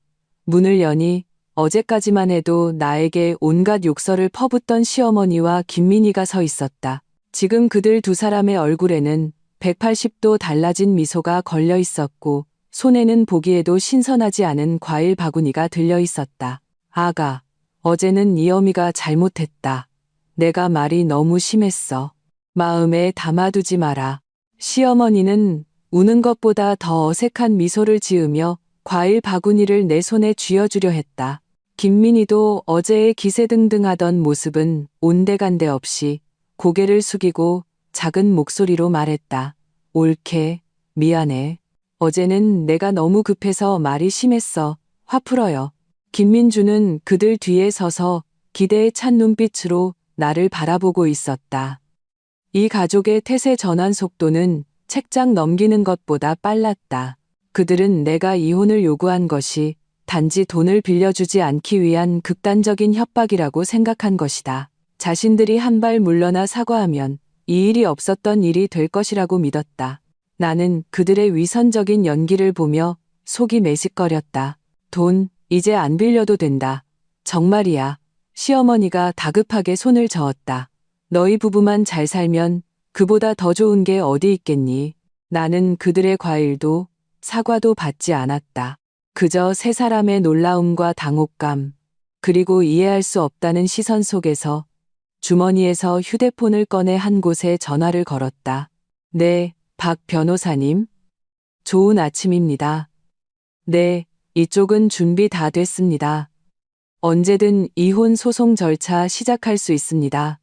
문을 여니 어제까지만 해도 나에게 온갖 욕설을 퍼붓던 시어머니와 김민희가 서 있었다. 지금 그들 두 사람의 얼굴에는 180도 달라진 미소가 걸려 있었고 손에는 보기에도 신선하지 않은 과일 바구니가 들려 있었다. 아가, 어제는 이 어미가 잘못했다. 내가 말이 너무 심했어. 마음에 담아두지 마라. 시어머니는 우는 것보다 더 어색한 미소를 지으며 과일 바구니를 내 손에 쥐어주려 했다. 김민희도 어제의 기세등등하던 모습은 온데간데 없이 고개를 숙이고 작은 목소리로 말했다. 옳게, 미안해. 어제는 내가 너무 급해서 말이 심했어. 화 풀어요. 김민주는 그들 뒤에 서서 기대에 찬 눈빛으로 나를 바라보고 있었다. 이 가족의 태세 전환 속도는 책장 넘기는 것보다 빨랐다. 그들은 내가 이혼을 요구한 것이 단지 돈을 빌려주지 않기 위한 극단적인 협박이라고 생각한 것이다. 자신들이 한 발 물러나 사과하면 이 일이 없었던 일이 될 것이라고 믿었다. 나는 그들의 위선적인 연기를 보며 속이 메식거렸다. 돈, 이제 안 빌려도 된다. 정말이야. 시어머니가 다급하게 손을 저었다. 너희 부부만 잘 살면 그보다 더 좋은 게 어디 있겠니? 나는 그들의 과일도 사과도 받지 않았다. 그저 세 사람의 놀라움과 당혹감, 그리고 이해할 수 없다는 시선 속에서 주머니에서 휴대폰을 꺼내 한 곳에 전화를 걸었다. 네, 박 변호사님. 좋은 아침입니다. 네, 이쪽은 준비 다 됐습니다. 언제든 이혼 소송 절차 시작할 수 있습니다.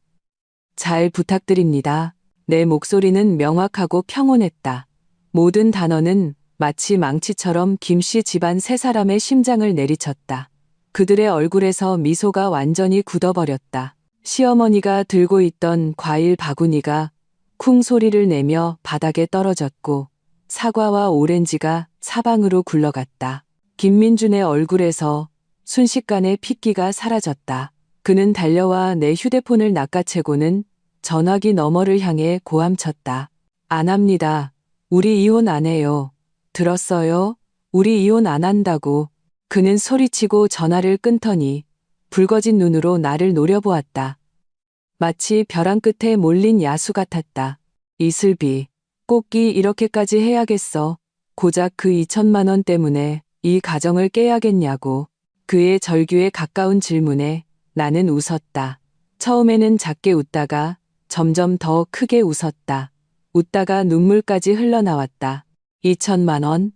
잘 부탁드립니다. 내 목소리는 명확하고 평온했다. 모든 단어는 마치 망치처럼 김씨 집안 세 사람의 심장을 내리쳤다. 그들의 얼굴에서 미소가 완전히 굳어버렸다. 시어머니가 들고 있던 과일 바구니가 쿵 소리를 내며 바닥에 떨어졌고 사과와 오렌지가 사방으로 굴러갔다. 김민준의 얼굴에서 순식간에 핏기가 사라졌다. 그는 달려와 내 휴대폰을 낚아채고는 전화기 너머를 향해 고함쳤다. 안 합니다. 우리 이혼 안 해요. 들었어요? 우리 이혼 안 한다고. 그는 소리치고 전화를 끊더니 붉어진 눈으로 나를 노려보았다. 마치 벼랑 끝에 몰린 야수 같았다. 이슬비, 꼭이 이렇게까지 해야겠어. 고작 그 2천만 원 때문에 이 가정을 깨야겠냐고. 그의 절규에 가까운 질문에 나는 웃었다. 처음에는 작게 웃다가 점점 더 크게 웃었다. 웃다가 눈물까지 흘러나왔다. 2천만 원?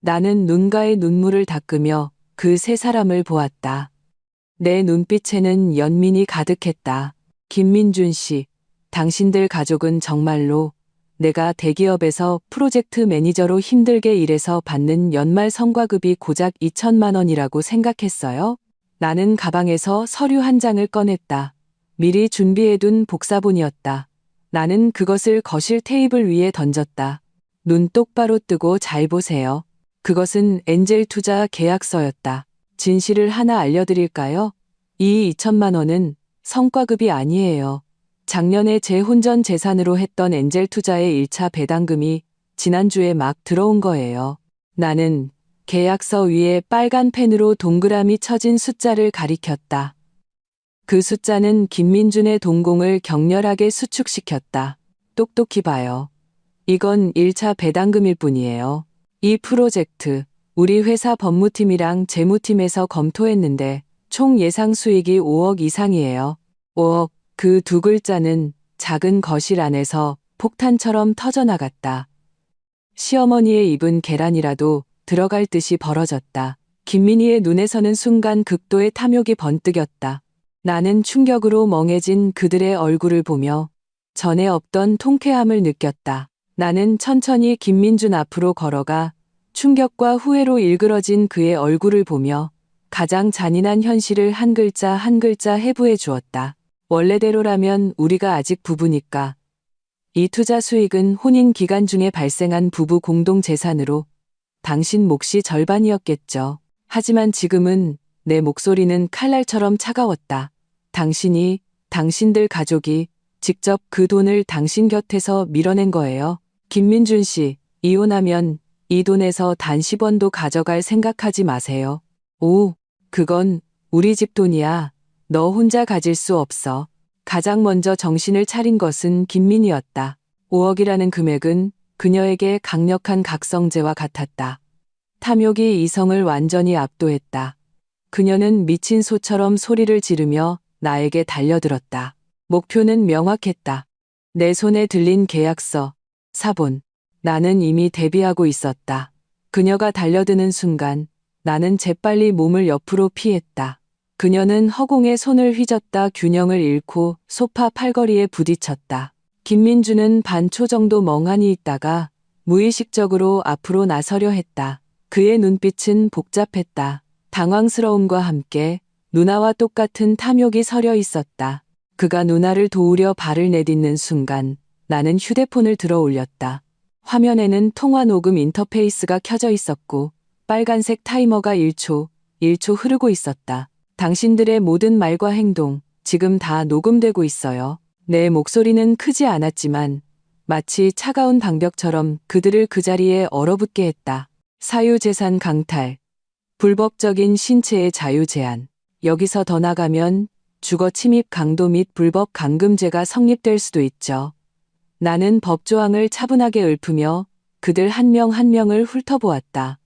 나는 눈가에 눈물을 닦으며 그 세 사람을 보았다. 내 눈빛에는 연민이 가득했다. 김민준 씨, 당신들 가족은 정말로 내가 대기업에서 프로젝트 매니저로 힘들게 일해서 받는 연말 성과급이 고작 2천만 원이라고 생각했어요? 나는 가방에서 서류 한 장을 꺼냈다. 미리 준비해둔 복사본이었다. 나는 그것을 거실 테이블 위에 던졌다. 눈 똑바로 뜨고 잘 보세요. 그것은 엔젤 투자 계약서였다. 진실을 하나 알려드릴까요? 이 2천만 원은 성과급이 아니에요. 작년에 제 혼전 재산으로 했던 엔젤 투자의 1차 배당금이 지난주에 막 들어온 거예요. 나는 계약서 위에 빨간 펜으로 동그라미 쳐진 숫자를 가리켰다. 그 숫자는 김민준의 동공을 격렬하게 수축시켰다. 똑똑히 봐요. 이건 1차 배당금일 뿐이에요. 이 프로젝트, 우리 회사 법무팀이랑 재무팀에서 검토했는데 총 예상 수익이 5억 이상이에요. 5억, 그 두 글자는 작은 거실 안에서 폭탄처럼 터져나갔다. 시어머니의 입은 계란이라도 들어갈 듯이 벌어졌다. 김민희의 눈에서는 순간 극도의 탐욕이 번뜩였다. 나는 충격으로 멍해진 그들의 얼굴을 보며 전에 없던 통쾌함을 느꼈다. 나는 천천히 김민준 앞으로 걸어가 충격과 후회로 일그러진 그의 얼굴을 보며 가장 잔인한 현실을 한 글자 한 글자 해부해 주었다. 원래대로라면 우리가 아직 부부니까. 이 투자 수익은 혼인 기간 중에 발생한 부부 공동 재산으로 당신 몫이 절반이었겠죠. 하지만 지금은 내 목소리는 칼날처럼 차가웠다. 당신이, 당신들 가족이 직접 그 돈을 당신 곁에서 밀어낸 거예요. 김민준 씨, 이혼하면 이 돈에서 단 10원도 가져갈 생각하지 마세요. 오, 그건 우리 집 돈이야. 너 혼자 가질 수 없어. 가장 먼저 정신을 차린 것은 김민희였다. 5억이라는 금액은 그녀에게 강력한 각성제와 같았다. 탐욕이 이성을 완전히 압도했다. 그녀는 미친 소처럼 소리를 지르며 나에게 달려들었다. 목표는 명확했다. 내 손에 들린 계약서, 사본. 나는 이미 대비하고 있었다. 그녀가 달려드는 순간 나는 재빨리 몸을 옆으로 피했다. 그녀는 허공에 손을 휘젓다 균형을 잃고 소파 팔걸이에 부딪혔다. 김민주는 반초 정도 멍하니 있다가 무의식적으로 앞으로 나서려 했다. 그의 눈빛은 복잡했다. 당황스러움과 함께 누나와 똑같은 탐욕이 서려 있었다. 그가 누나를 도우려 발을 내딛는 순간 나는 휴대폰을 들어 올렸다. 화면에는 통화 녹음 인터페이스가 켜져 있었고 빨간색 타이머가 1초 흐르고 있었다. 당신들의 모든 말과 행동, 지금 다 녹음되고 있어요. 내 목소리는 크지 않았지만 마치 차가운 방벽처럼 그들을 그 자리에 얼어붙게 했다. 사유재산 강탈, 불법적인 신체의 자유 제한. 여기서 더 나가면 주거 침입 강도 및 불법 감금죄가 성립될 수도 있죠. 나는 법조항을 차분하게 읊으며 그들 한 명 한 명을 훑어보았다.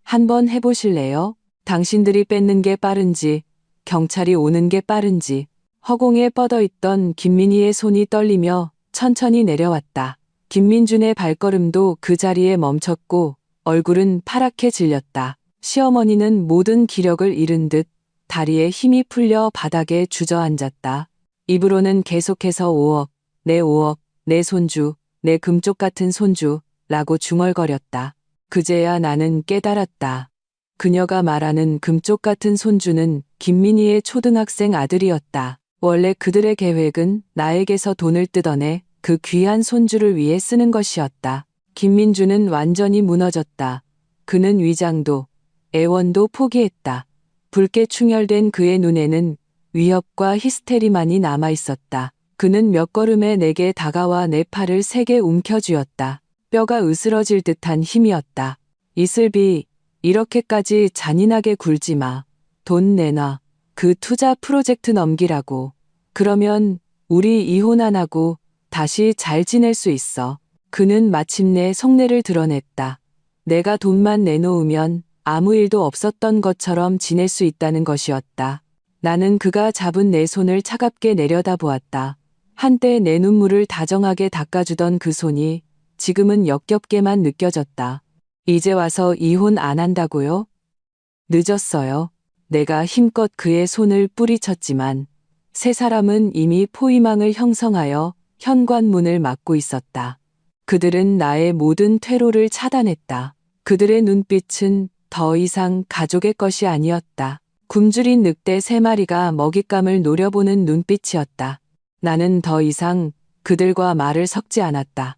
한번 해보실래요? 당신들이 뺏는 게 빠른지, 경찰이 오는 게 빠른지. 허공에 뻗어있던 김민희의 손이 떨리며 천천히 내려왔다. 김민준의 발걸음도 그 자리에 멈췄고 얼굴은 파랗게 질렸다. 시어머니는 모든 기력을 잃은 듯 다리에 힘이 풀려 바닥에 주저앉았다. 입으로는 계속해서 5억, 내 5억, 내 손주, 내 금쪽 같은 손주 라고 중얼거렸다. 그제야 나는 깨달았다. 그녀가 말하는 금쪽 같은 손주는 김민희의 초등학생 아들이었다. 원래 그들의 계획은 나에게서 돈을 뜯어내 그 귀한 손주를 위해 쓰는 것이었다. 김민주는 완전히 무너졌다. 그는 위장도, 애원도 포기했다. 붉게 충혈된 그의 눈에는 위협과 히스테리만이 남아있었다. 그는 몇 걸음에 내게 다가와 내 팔을 세게 움켜쥐었다. 뼈가 으스러질 듯한 힘이었다. 이슬비, 이렇게까지 잔인하게 굴지 마. 돈 내놔. 그 투자 프로젝트 넘기라고. 그러면 우리 이혼 안 하고 다시 잘 지낼 수 있어. 그는 마침내 속내를 드러냈다. 내가 돈만 내놓으면 아무 일도 없었던 것처럼 지낼 수 있다는 것이었다. 나는 그가 잡은 내 손을 차갑게 내려다보았다. 한때 내 눈물을 다정하게 닦아주던 그 손이 지금은 역겹게만 느껴졌다. 이제 와서 이혼 안 한다고요? 늦었어요. 내가 힘껏 그의 손을 뿌리쳤지만 세 사람은 이미 포위망을 형성하여 현관문을 막고 있었다. 그들은 나의 모든 퇴로를 차단했다. 그들의 눈빛은 더 이상 가족의 것이 아니었다. 굶주린 늑대 3마리가 먹잇감을 노려보는 눈빛이었다. 나는 더 이상 그들과 말을 섞지 않았다.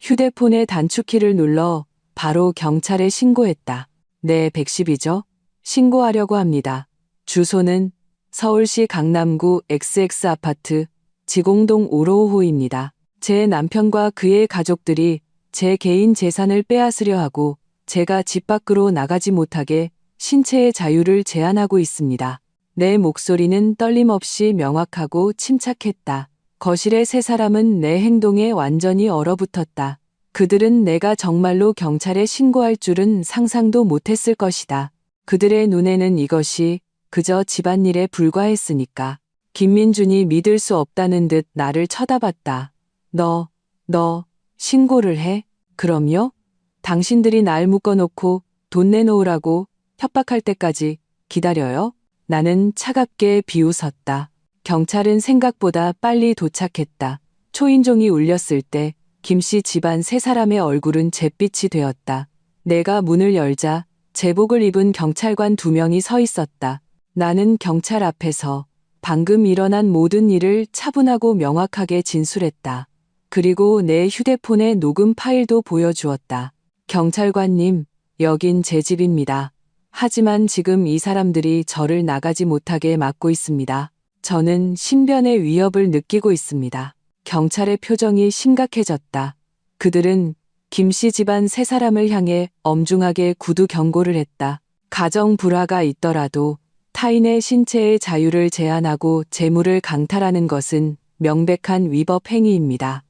휴대폰의 단축키를 눌러 바로 경찰에 신고했다. 네, 110이죠? 신고하려고 합니다. 주소는 서울시 강남구 XX 아파트 지공동 555호입니다. 제 남편과 그의 가족들이 제 개인 재산을 빼앗으려 하고 제가 집 밖으로 나가지 못하게 신체의 자유를 제한하고 있습니다. 내 목소리는 떨림없이 명확하고 침착했다. 거실의 세 사람은 내 행동에 완전히 얼어붙었다. 그들은 내가 정말로 경찰에 신고할 줄은 상상도 못했을 것이다. 그들의 눈에는 이것이 그저 집안일에 불과했으니까. 김민준이 믿을 수 없다는 듯 나를 쳐다봤다. 너 신고를 해? 그럼요? 당신들이 날 묶어놓고 돈 내놓으라고 협박할 때까지 기다려요? 나는 차갑게 비웃었다. 경찰은 생각보다 빨리 도착했다. 초인종이 울렸을 때 김씨 집안 세 사람의 얼굴은 잿빛이 되었다. 내가 문을 열자 제복을 입은 경찰관 2명이 서 있었다. 나는 경찰 앞에서 방금 일어난 모든 일을 차분하고 명확하게 진술했다. 그리고 내 휴대폰의 녹음 파일도 보여주었다. 경찰관님, 여긴 제 집입니다. 하지만 지금 이 사람들이 저를 나가지 못하게 막고 있습니다. 저는 신변의 위협을 느끼고 있습니다. 경찰의 표정이 심각해졌다. 그들은 김씨 집안 세 사람을 향해 엄중하게 구두 경고를 했다. 가정 불화가 있더라도 타인의 신체의 자유를 제한하고 재물을 강탈하는 것은 명백한 위법 행위입니다.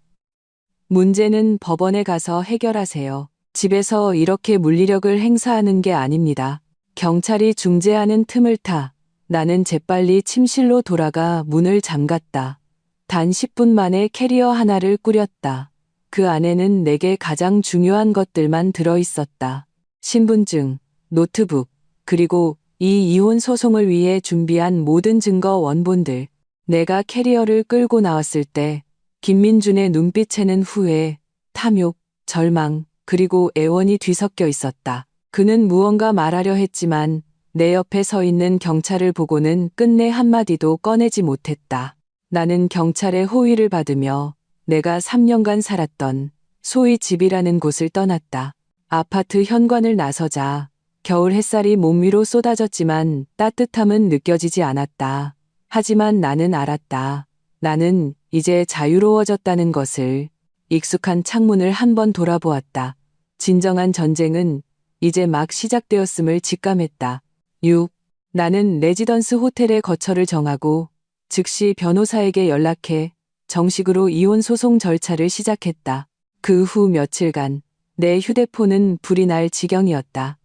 문제는 법원에 가서 해결하세요. 집에서 이렇게 물리력을 행사하는 게 아닙니다. 경찰이 중재하는 틈을 타 나는 재빨리 침실로 돌아가 문을 잠갔다. 단 10분 만에 캐리어 하나를 꾸렸다. 그 안에는 내게 가장 중요한 것들만 들어있었다. 신분증, 노트북, 그리고 이 이혼 소송을 위해 준비한 모든 증거 원본들. 내가 캐리어를 끌고 나왔을 때 김민준의 눈빛에는 후회, 탐욕, 절망, 그리고 애원이 뒤섞여 있었다. 그는 무언가 말하려 했지만 내 옆에 서 있는 경찰을 보고는 끝내 한마디도 꺼내지 못했다. 나는 경찰의 호의를 받으며 내가 3년간 살았던 소위 집이라는 곳을 떠났다. 아파트 현관을 나서자 겨울 햇살이 몸 위로 쏟아졌지만 따뜻함은 느껴지지 않았다. 하지만 나는 알았다. 나는 이제 자유로워졌다는 것을. 익숙한 창문을 한번 돌아보았다. 진정한 전쟁은 이제 막 시작되었음을 직감했다. 6. 나는 레지던스 호텔에 거처를 정하고 즉시 변호사에게 연락해 정식으로 이혼 소송 절차를 시작했다. 그 후 며칠간 내 휴대폰은 불이 날 지경이었다.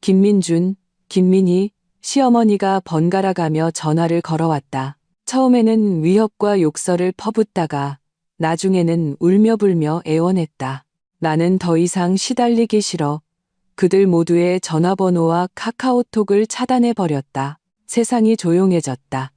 김민준, 김민희, 시어머니가 번갈아가며 전화를 걸어왔다. 처음에는 위협과 욕설을 퍼붓다가 나중에는 울며불며 애원했다. 나는 더 이상 시달리기 싫어. 그들 모두의 전화번호와 카카오톡을 차단해버렸다. 세상이 조용해졌다.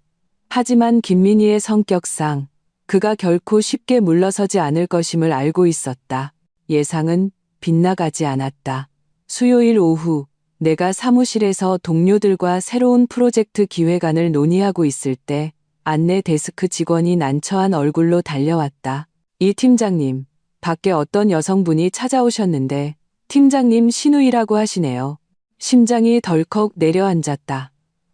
하지만 김민희의 성격상 그가 결코 쉽게 물러서지 않을 것임을 알고 있었다. 예상은 빗나가지 않았다. 수요일 오후 내가 사무실에서 동료들과 새로운 프로젝트 기획안을 논의하고 있을 때 안내 데스크 직원이 난처한 얼굴로 달려왔다. 이 팀장님, 밖에 어떤 여성분이 찾아오셨는데 팀장님 신우이라고 하시네요. 심장이 덜컥 내려앉았다.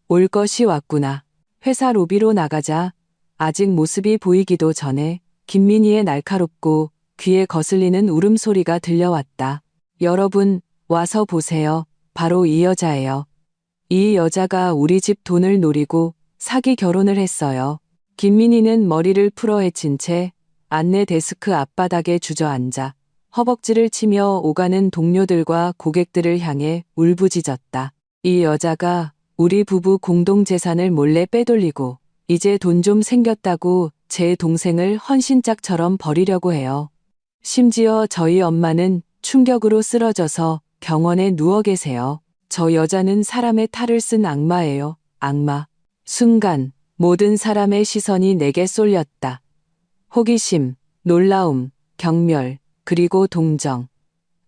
올 것이 왔구나. 회사 로비로 나가자 아직 모습이 보이기도 전에 김민희의 날카롭고 귀에 거슬리는 울음소리가 들려왔다. 여러분, 와서 보세요. 바로 이 여자예요. 이 여자가 우리 집 돈을 노리고 사기 결혼을 했어요. 김민희는 머리를 풀어 헤친 채 안내 데스크 앞바닥에 주저앉아 허벅지를 치며 오가는 동료들과 고객들을 향해 울부짖었다. 이 여자가 우리 부부 공동재산을 몰래 빼돌리고 이제 돈 좀 생겼다고 제 동생을 헌신짝처럼 버리려고 해요. 심지어 저희 엄마는 충격으로 쓰러져서 병원에 누워 계세요. 저 여자는 사람의 탈을 쓴 악마예요. 악마. 순간 모든 사람의 시선이 내게 쏠렸다. 호기심, 놀라움, 경멸, 그리고 동정.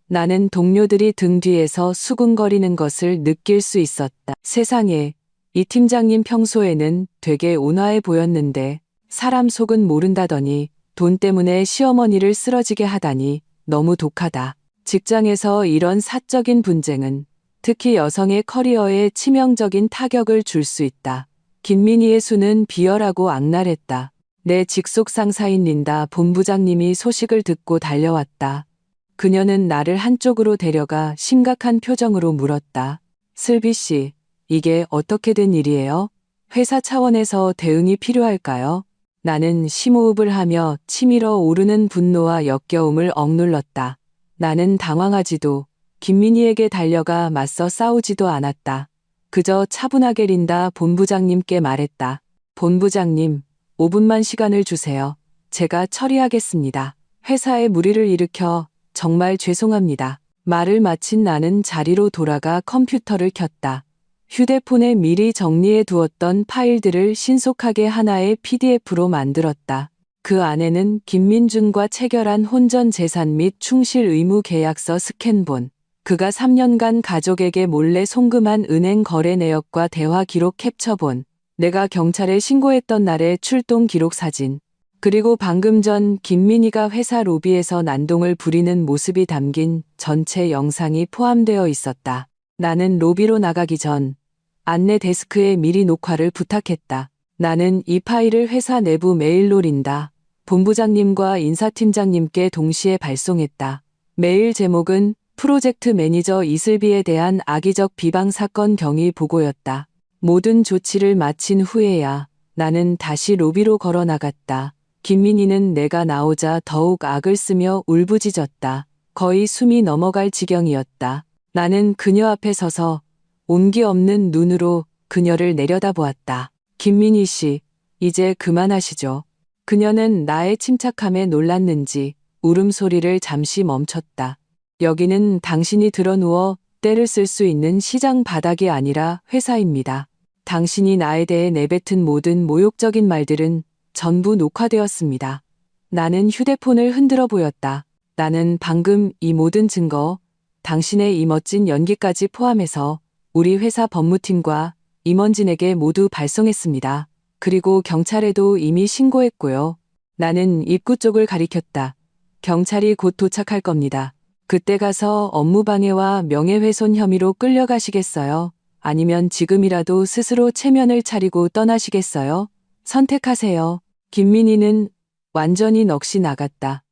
나는 동료들이 등 뒤에서 수군거리는 것을 느낄 수 있었다. 세상에, 이 팀장님 평소에는 되게 온화해 보였는데 사람 속은 모른다더니 돈 때문에 시어머니를 쓰러지게 하다니 너무 독하다. 직장에서 이런 사적인 분쟁은 특히 여성의 커리어에 치명적인 타격을 줄 수 있다. 김민희의 수는 비열하고 악랄했다. 내 직속 상사인 린다 본부장님이 소식을 듣고 달려왔다. 그녀는 나를 한쪽으로 데려가 심각한 표정으로 물었다. 슬비 씨, 이게 어떻게 된 일이에요? 회사 차원에서 대응이 필요할까요? 나는 심호흡을 하며 치밀어 오르는 분노와 역겨움을 억눌렀다. 나는 당황하지도 김민희에게 달려가 맞서 싸우지도 않았다. 그저 차분하게 린다 본부장님께 말했다. 본부장님, 5분만 시간을 주세요. 제가 처리하겠습니다. 회사에 무리를 일으켜 정말 죄송합니다. 말을 마친 나는 자리로 돌아가 컴퓨터를 켰다. 휴대폰에 미리 정리해 두었던 파일들을 신속하게 하나의 PDF로 만들었다. 그 안에는 김민준과 체결한 혼전 재산 및 충실 의무 계약서 스캔본, 그가 3년간 가족에게 몰래 송금한 은행 거래 내역과 대화 기록 캡처본, 내가 경찰에 신고했던 날의 출동 기록 사진, 그리고 방금 전 김민희가 회사 로비에서 난동을 부리는 모습이 담긴 전체 영상이 포함되어 있었다. 나는 로비로 나가기 전 안내 데스크에 미리 녹화를 부탁했다. 나는 이 파일을 회사 내부 메일로 린다 본부장님과 인사팀장님께 동시에 발송했다. 메일 제목은 프로젝트 매니저 이슬비에 대한 악의적 비방 사건 경위 보고였다. 모든 조치를 마친 후에야 나는 다시 로비로 걸어 나갔다. 김민희는 내가 나오자 더욱 악을 쓰며 울부짖었다. 거의 숨이 넘어갈 지경이었다. 나는 그녀 앞에 서서 온기 없는 눈으로 그녀를 내려다보았다. 김민희 씨, 이제 그만하시죠. 그녀는 나의 침착함에 놀랐는지 울음소리를 잠시 멈췄다. 여기는 당신이 드러누워 때를 쓸 수 있는 시장 바닥이 아니라 회사입니다. 당신이 나에 대해 내뱉은 모든 모욕적인 말들은 전부 녹화되었습니다. 나는 휴대폰을 흔들어 보였다. 나는 방금 이 모든 증거, 당신의 이 멋진 연기까지 포함해서 우리 회사 법무팀과 임원진에게 모두 발송했습니다. 그리고 경찰에도 이미 신고했고요. 나는 입구 쪽을 가리켰다. 경찰이 곧 도착할 겁니다. 그때 가서 업무방해와 명예훼손 혐의로 끌려가시겠어요? 아니면 지금이라도 스스로 체면을 차리고 떠나시겠어요? 선택하세요. 김민희는 완전히 넋이 나갔다.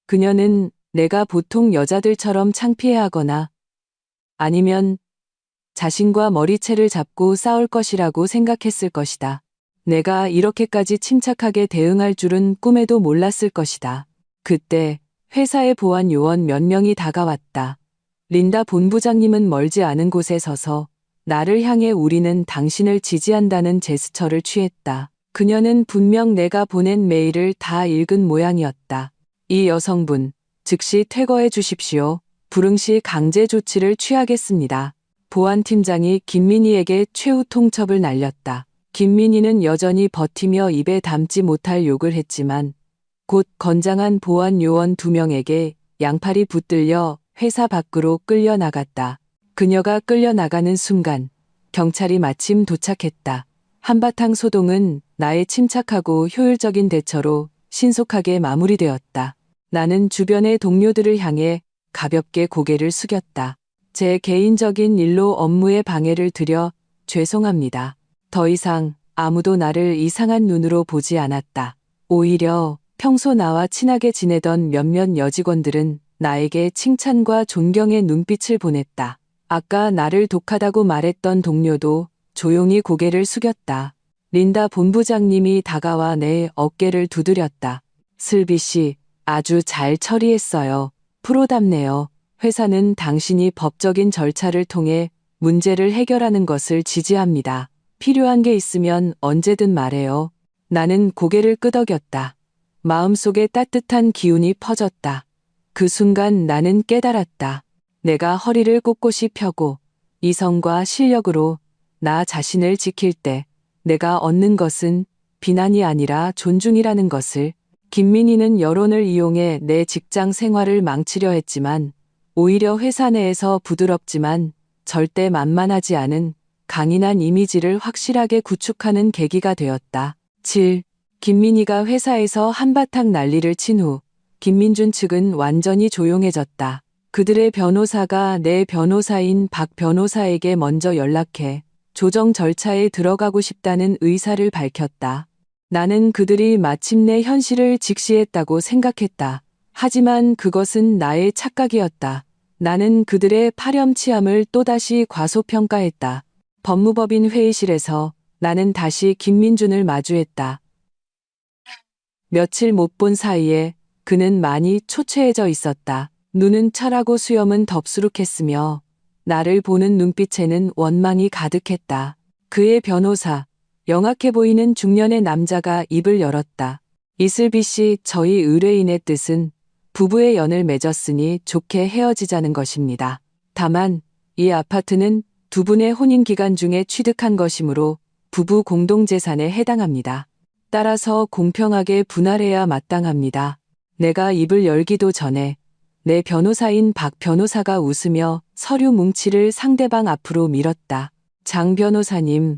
그녀는 내가 보통 여자들처럼 창피해하거나 아니면 자신과 머리채를 잡고 싸울 것이라고 생각했을 것이다. 내가 이렇게까지 침착하게 대응할 줄은 꿈에도 몰랐을 것이다. 그때 회사의 보안 요원 몇 명이 다가왔다. 린다 본부장님은 멀지 않은 곳에 서서 나를 향해 우리는 당신을 지지한다는 제스처를 취했다. 그녀는 분명 내가 보낸 메일을 다 읽은 모양이었다. 이 여성분, 즉시 퇴거해 주십시오. 불응시 강제 조치를 취하겠습니다. 보안팀장이 김민희에게 최후 통첩을 날렸다. 김민희는 여전히 버티며 입에 담지 못할 욕을 했지만 곧 건장한 보안 요원 2명에게 양팔이 붙들려 회사 밖으로 끌려나갔다. 그녀가 끌려나가는 순간 경찰이 마침 도착했다. 한바탕 소동은 나의 침착하고 효율적인 대처로 신속하게 마무리되었다. 나는 주변의 동료들을 향해 가볍게 고개를 숙였다. 제 개인적인 일로 업무에 방해를 드려 죄송합니다. 더 이상 아무도 나를 이상한 눈으로 보지 않았다. 오히려 평소 나와 친하게 지내던 몇몇 여직원들은 나에게 칭찬과 존경의 눈빛을 보냈다. 아까 나를 독하다고 말했던 동료도 조용히 고개를 숙였다. 린다 본부장님이 다가와 내 어깨를 두드렸다. 슬비 씨, 아주 잘 처리했어요. 프로답네요. 회사는 당신이 법적인 절차를 통해 문제를 해결하는 것을 지지합니다. 필요한 게 있으면 언제든 말해요. 나는 고개를 끄덕였다. 마음속에 따뜻한 기운이 퍼졌다. 그 순간 나는 깨달았다. 내가 허리를 꼿꼿이 펴고 이성과 실력으로 나 자신을 지킬 때 내가 얻는 것은 비난이 아니라 존중이라는 것을. 김민희는 여론을 이용해 내 직장 생활을 망치려 했지만 오히려 회사 내에서 부드럽지만 절대 만만하지 않은 강인한 이미지를 확실하게 구축하는 계기가 되었다. 7. 김민희가 회사에서 한바탕 난리를 친 후 김민준 측은 완전히 조용해졌다. 그들의 변호사가 내 변호사인 박 변호사에게 먼저 연락해 조정 절차에 들어가고 싶다는 의사를 밝혔다. 나는 그들이 마침내 현실을 직시했다고 생각했다. 하지만 그것은 나의 착각이었다. 나는 그들의 파렴치함을 또다시 과소평가했다. 법무법인 회의실에서 나는 다시 김민준을 마주했다. 며칠 못 본 사이에 그는 많이 초췌해져 있었다. 눈은 철하고 수염은 덥수룩했으며 나를 보는 눈빛에는 원망이 가득했다. 그의 변호사, 영악해 보이는 중년의 남자가 입을 열었다. 이슬비 씨, 저희 의뢰인의 뜻은 부부의 연을 맺었으니 좋게 헤어지자는 것입니다. 다만 이 아파트는 두 분의 혼인 기간 중에 취득한 것이므로 부부 공동재산에 해당합니다. 따라서 공평하게 분할해야 마땅합니다. 내가 입을 열기도 전에 내 변호사인 박 변호사가 웃으며 서류 뭉치를 상대방 앞으로 밀었다. 장 변호사님,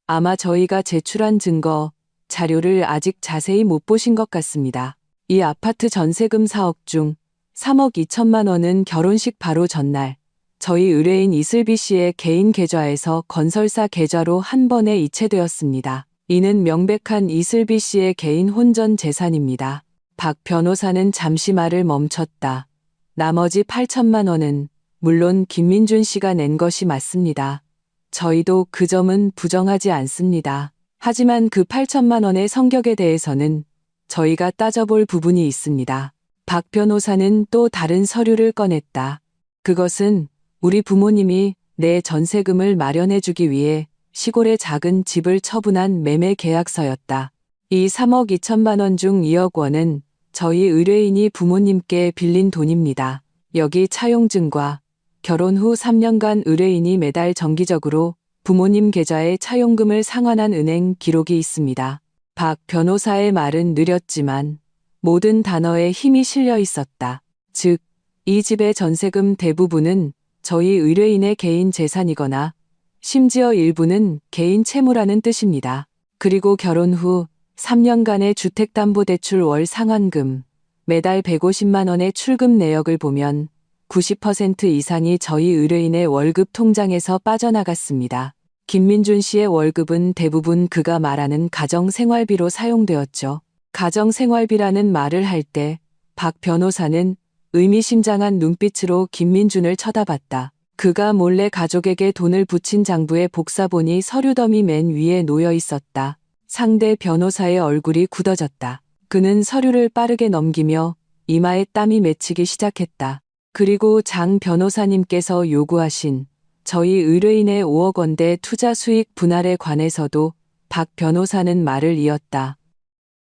아마 저희가 제출한 증거, 자료를 아직 자세히 못 보신 것 같습니다. 이 아파트 전세금 4억 중 3억 2천만 원은 결혼식 바로 전날 저희 의뢰인 이슬비 씨의 개인 계좌에서 건설사 계좌로 한 번에 이체되었습니다. 이는 명백한 이슬비 씨의 개인 혼전 재산입니다. 박 변호사는 잠시 말을 멈췄다. 나머지 8천만 원은 물론 김민준 씨가 낸 것이 맞습니다. 저희도 그 점은 부정하지 않습니다. 하지만 그 8천만 원의 성격에 대해서는 저희가 따져볼 부분이 있습니다. 박 변호사는 또 다른 서류를 꺼냈다. 그것은 우리 부모님이 내 전세금을 마련해주기 위해 시골의 작은 집을 처분한 매매 계약서였다. 이 3억 2천만 원 중 2억 원은 저희 의뢰인이 부모님께 빌린 돈입니다. 여기 차용증과 결혼 후 3년간 의뢰인이 매달 정기적으로 부모님 계좌에 차용금을 상환한 은행 기록이 있습니다. 박 변호사의 말은 느렸지만 모든 단어에 힘이 실려 있었다. 즉, 이 집의 전세금 대부분은 저희 의뢰인의 개인 재산이거나 심지어 일부는 개인 채무라는 뜻입니다. 그리고 결혼 후 3년간의 주택담보대출 월 상환금, 매달 150만 원의 출금 내역을 보면 90% 이상이 저희 의뢰인의 월급 통장에서 빠져나갔습니다. 김민준 씨의 월급은 대부분 그가 말하는 가정생활비로 사용되었죠. 가정생활비라는 말을 할 때 박 변호사는 의미심장한 눈빛으로 김민준을 쳐다봤다. 그가 몰래 가족에게 돈을 붙인 장부의 복사본이 서류 더미 맨 위에 놓여 있었다. 상대 변호사의 얼굴이 굳어졌다. 그는 서류를 빠르게 넘기며 이마에 땀이 맺히기 시작했다. 그리고 장 변호사님께서 요구하신 저희 의뢰인의 5억 원대 투자 수익 분할에 관해서도 박 변호사는 말을 이었다.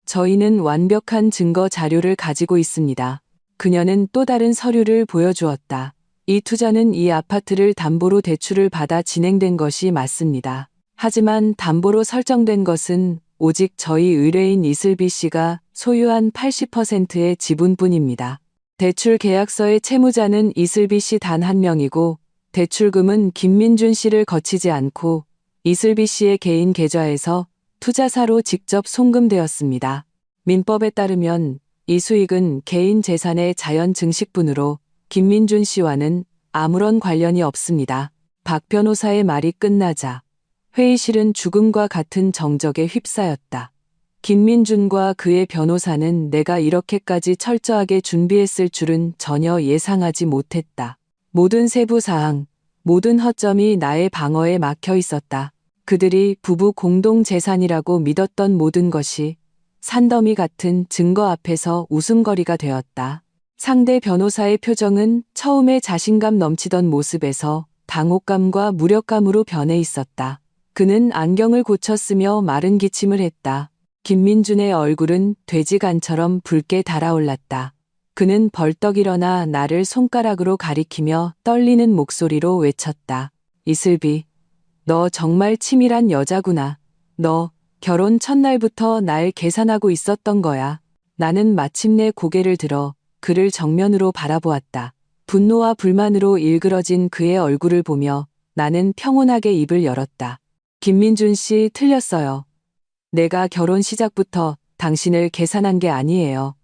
저희는 완벽한 증거 자료를 가지고 있습니다. 그녀는 또 다른 서류를 보여주었다. 이 투자는 이 아파트를 담보로 대출을 받아 진행된 것이 맞습니다. 하지만 담보로 설정된 것은 오직 저희 의뢰인 이슬비 씨가 소유한 80%의 지분뿐입니다. 대출 계약서의 채무자는 이슬비 씨 단 한 명이고 대출금은 김민준 씨를 거치지 않고 이슬비 씨의 개인 계좌에서 투자사로 직접 송금되었습니다. 민법에 따르면 이 수익은 개인 재산의 자연 증식분으로 김민준 씨와는 아무런 관련이 없습니다. 박 변호사의 말이 끝나자 회의실은 죽음과 같은 정적에 휩싸였다. 김민준과 그의 변호사는 내가 이렇게까지 철저하게 준비했을 줄은 전혀 예상하지 못했다. 모든 세부 사항, 모든 허점이 나의 방어에 막혀 있었다. 그들이 부부 공동 재산이라고 믿었던 모든 것이 산더미 같은 증거 앞에서 웃음거리가 되었다. 상대 변호사의 표정은 처음에 자신감 넘치던 모습에서 당혹감과 무력감으로 변해 있었다. 그는 안경을 고쳤으며 마른 기침을 했다. 김민준의 얼굴은 돼지간처럼 붉게 달아올랐다. 그는 벌떡 일어나 나를 손가락으로 가리키며 떨리는 목소리로 외쳤다. 이슬비, 너 정말 치밀한 여자구나. 너 결혼 첫날부터 날 계산하고 있었던 거야. 나는 마침내 고개를 들어 그를 정면으로 바라보았다. 분노와 불만으로 일그러진 그의 얼굴을 보며 나는 평온하게 입을 열었다. 김민준 씨, 틀렸어요. 내가 결혼 시작부터 당신을 계산한 게 아니에요.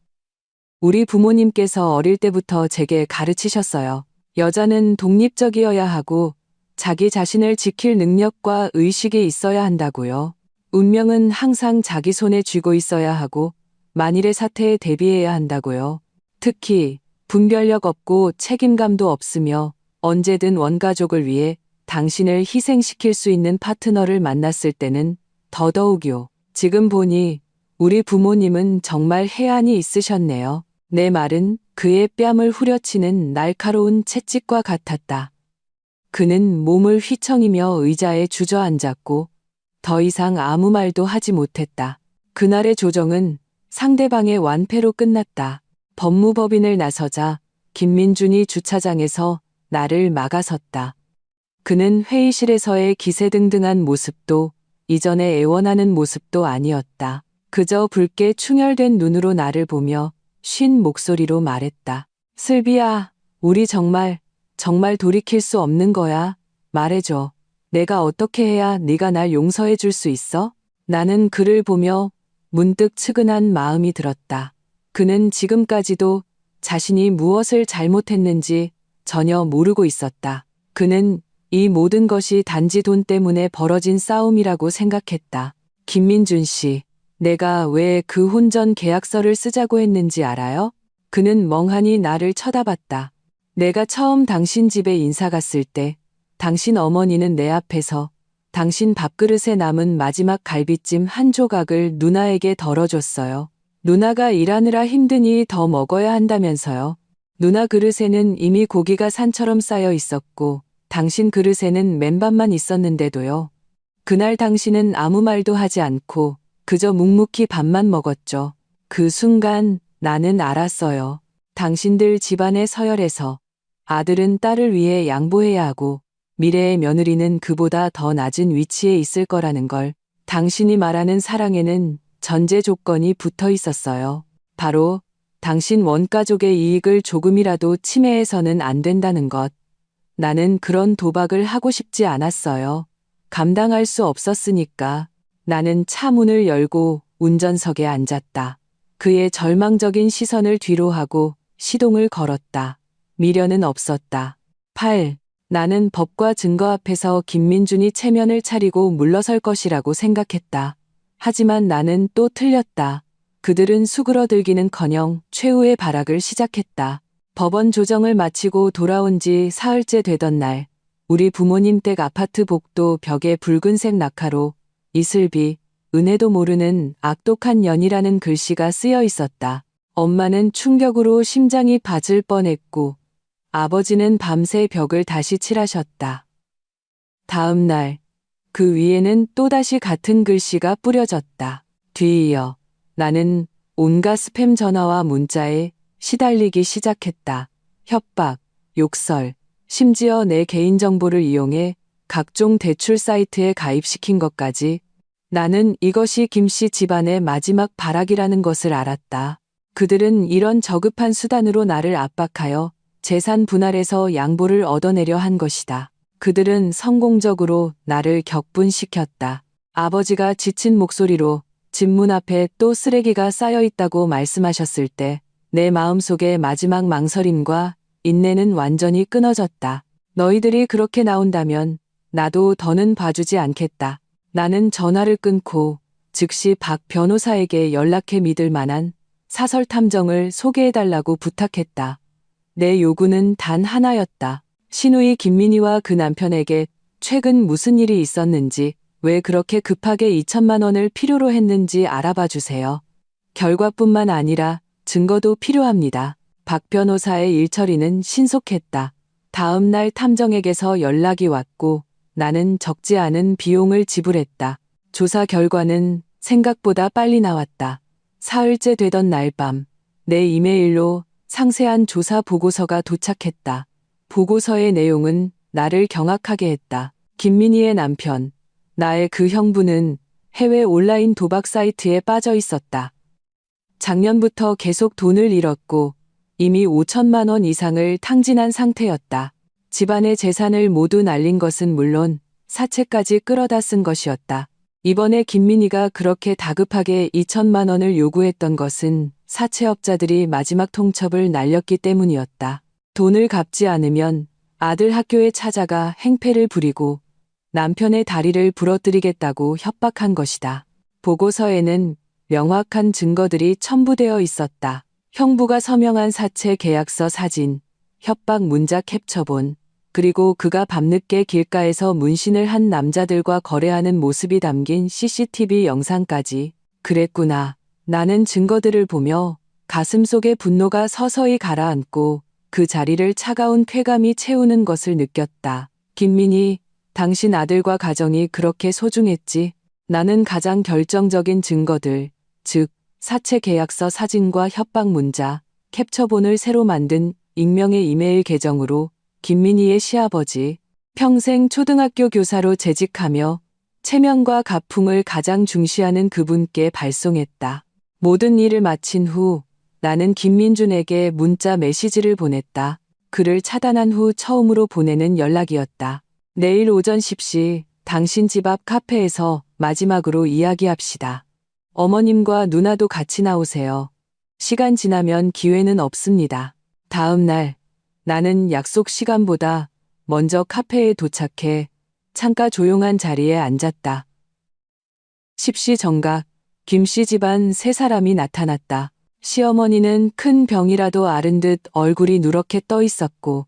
우리 부모님께서 어릴 때부터 제게 가르치셨어요. 여자는 독립적이어야 하고 자기 자신을 지킬 능력과 의식이 있어야 한다고요. 운명은 항상 자기 손에 쥐고 있어야 하고 만일의 사태에 대비해야 한다고요. 특히 분별력 없고 책임감도 없으며 언제든 원가족을 위해 당신을 희생시킬 수 있는 파트너를 만났을 때는 더더욱요. 지금 보니 우리 부모님은 정말 해안이 있으셨네요. 내 말은 그의 뺨을 후려치는 날카로운 채찍과 같았다. 그는 몸을 휘청이며 의자에 주저앉았고 더 이상 아무 말도 하지 못했다. 그날의 조정은 상대방의 완패로 끝났다. 법무법인을 나서자 김민준이 주차장에서 나를 막아섰다. 그는 회의실에서의 기세등등한 모습도 이전에 애원하는 모습도 아니었다. 그저 붉게 충혈된 눈으로 나를 보며 쉰 목소리로 말했다. 슬비야, 우리 정말 돌이킬 수 없는 거야. 말해줘. 내가 어떻게 해야 네가 날 용서해 줄 수 있어? 나는 그를 보며 문득 측은한 마음이 들었다. 그는 지금까지도 자신이 무엇을 잘못했는지 전혀 모르고 있었다. 그는 이 모든 것이 단지 돈 때문에 벌어진 싸움이라고 생각했다. 김민준 씨, 내가 왜 그 혼전 계약서를 쓰자고 했는지 알아요? 그는 멍하니 나를 쳐다봤다. 내가 처음 당신 집에 인사 갔을 때 당신 어머니는 내 앞에서 당신 밥그릇에 남은 마지막 갈비찜 한 조각을 누나에게 덜어줬어요. 누나가 일하느라 힘드니 더 먹어야 한다면서요. 누나 그릇에는 이미 고기가 산처럼 쌓여 있었고 당신 그릇에는 맨밥만 있었는데도요. 그날 당신은 아무 말도 하지 않고 그저 묵묵히 밥만 먹었죠. 그 순간 나는 알았어요. 당신들 집안의 서열에서 아들은 딸을 위해 양보해야 하고 미래의 며느리는 그보다 더 낮은 위치에 있을 거라는 걸. 당신이 말하는 사랑에는 전제 조건이 붙어 있었어요. 바로 당신 원가족의 이익을 조금이라도 침해해서는 안 된다는 것. 나는 그런 도박을 하고 싶지 않았어요. 감당할 수 없었으니까. 나는 차 문을 열고 운전석에 앉았다. 그의 절망적인 시선을 뒤로 하고 시동을 걸었다. 미련은 없었다. 8. 나는 법과 증거 앞에서 김민준이 체면을 차리고 물러설 것이라고 생각했다. 하지만 나는 또 틀렸다. 그들은 수그러들기는커녕 최후의 발악을 시작했다. 법원 조정을 마치고 돌아온 지 사흘째 되던 날, 우리 부모님 댁 아파트 복도 벽에 붉은색 낙하로 이슬비, 은혜도 모르는 악독한 년이라는 글씨가 쓰여 있었다. 엄마는 충격으로 심장이 멎을 뻔했고 아버지는 밤새 벽을 다시 칠하셨다. 다음 날, 그 위에는 또다시 같은 글씨가 뿌려졌다. 뒤이어 나는 온갖 스팸 전화와 문자에 시달리기 시작했다. 협박, 욕설, 심지어 내 개인정보를 이용해 각종 대출 사이트에 가입시킨 것까지. 나는 이것이 김씨 집안의 마지막 발악이라는 것을 알았다. 그들은 이런 저급한 수단으로 나를 압박하여 재산 분할에서 양보를 얻어내려 한 것이다. 그들은 성공적으로 나를 격분시켰다. 아버지가 지친 목소리로 집 문 앞에 또 쓰레기가 쌓여 있다고 말씀하셨을 때 내 마음속의 마지막 망설임과 인내는 완전히 끊어졌다. 너희들이 그렇게 나온다면 나도 더는 봐주지 않겠다. 나는 전화를 끊고 즉시 박 변호사에게 연락해 믿을 만한 사설 탐정을 소개해달라고 부탁했다. 내 요구는 단 하나였다. 신우이 김민희와 그 남편에게 최근 무슨 일이 있었는지, 왜 그렇게 급하게 2천만 원을 필요로 했는지 알아봐 주세요. 결과뿐만 아니라 증거도 필요합니다. 박 변호사의 일처리는 신속했다. 다음 날 탐정에게서 연락이 왔고 나는 적지 않은 비용을 지불했다. 조사 결과는 생각보다 빨리 나왔다. 사흘째 되던 날 밤, 내 이메일로 상세한 조사 보고서가 도착했다. 보고서의 내용은 나를 경악하게 했다. 김민희의 남편, 나의 그 형부는 해외 온라인 도박 사이트에 빠져 있었다. 작년부터 계속 돈을 잃었고 이미 5천만 원 이상을 탕진한 상태였다. 집안의 재산을 모두 날린 것은 물론 사채까지 끌어다 쓴 것이었다. 이번에 김민희가 그렇게 다급하게 2천만 원을 요구했던 것은 사채업자들이 마지막 통첩을 날렸기 때문이었다. 돈을 갚지 않으면 아들 학교에 찾아가 행패를 부리고 남편의 다리를 부러뜨리겠다고 협박한 것이다. 보고서에는 명확한 증거들이 첨부되어 있었다. 형부가 서명한 사채 계약서 사진, 협박 문자 캡처본, 그리고 그가 밤늦게 길가에서 문신을 한 남자들과 거래하는 모습이 담긴 CCTV 영상까지. 그랬구나. 나는 증거들을 보며 가슴속의 분노가 서서히 가라앉고 그 자리를 차가운 쾌감이 채우는 것을 느꼈다. 김민희, 당신 아들과 가정이 그렇게 소중했지. 나는 가장 결정적인 증거들, 즉 사채 계약서 사진과 협박 문자, 캡처본을 새로 만든 익명의 이메일 계정으로 김민희의 시아버지, 평생 초등학교 교사로 재직하며 체면과 가풍을 가장 중시하는 그분께 발송했다. 모든 일을 마친 후 나는 김민준에게 문자 메시지를 보냈다. 그를 차단한 후 처음으로 보내는 연락이었다. 내일 오전 10시 당신 집 앞 카페에서 마지막으로 이야기합시다. 어머님과 누나도 같이 나오세요. 시간 지나면 기회는 없습니다. 다음 날 나는 약속 시간보다 먼저 카페에 도착해 창가 조용한 자리에 앉았다. 10시 정각 김씨 집안 세 사람이 나타났다. 시어머니는 큰 병이라도 앓은 듯 얼굴이 누렇게 떠 있었고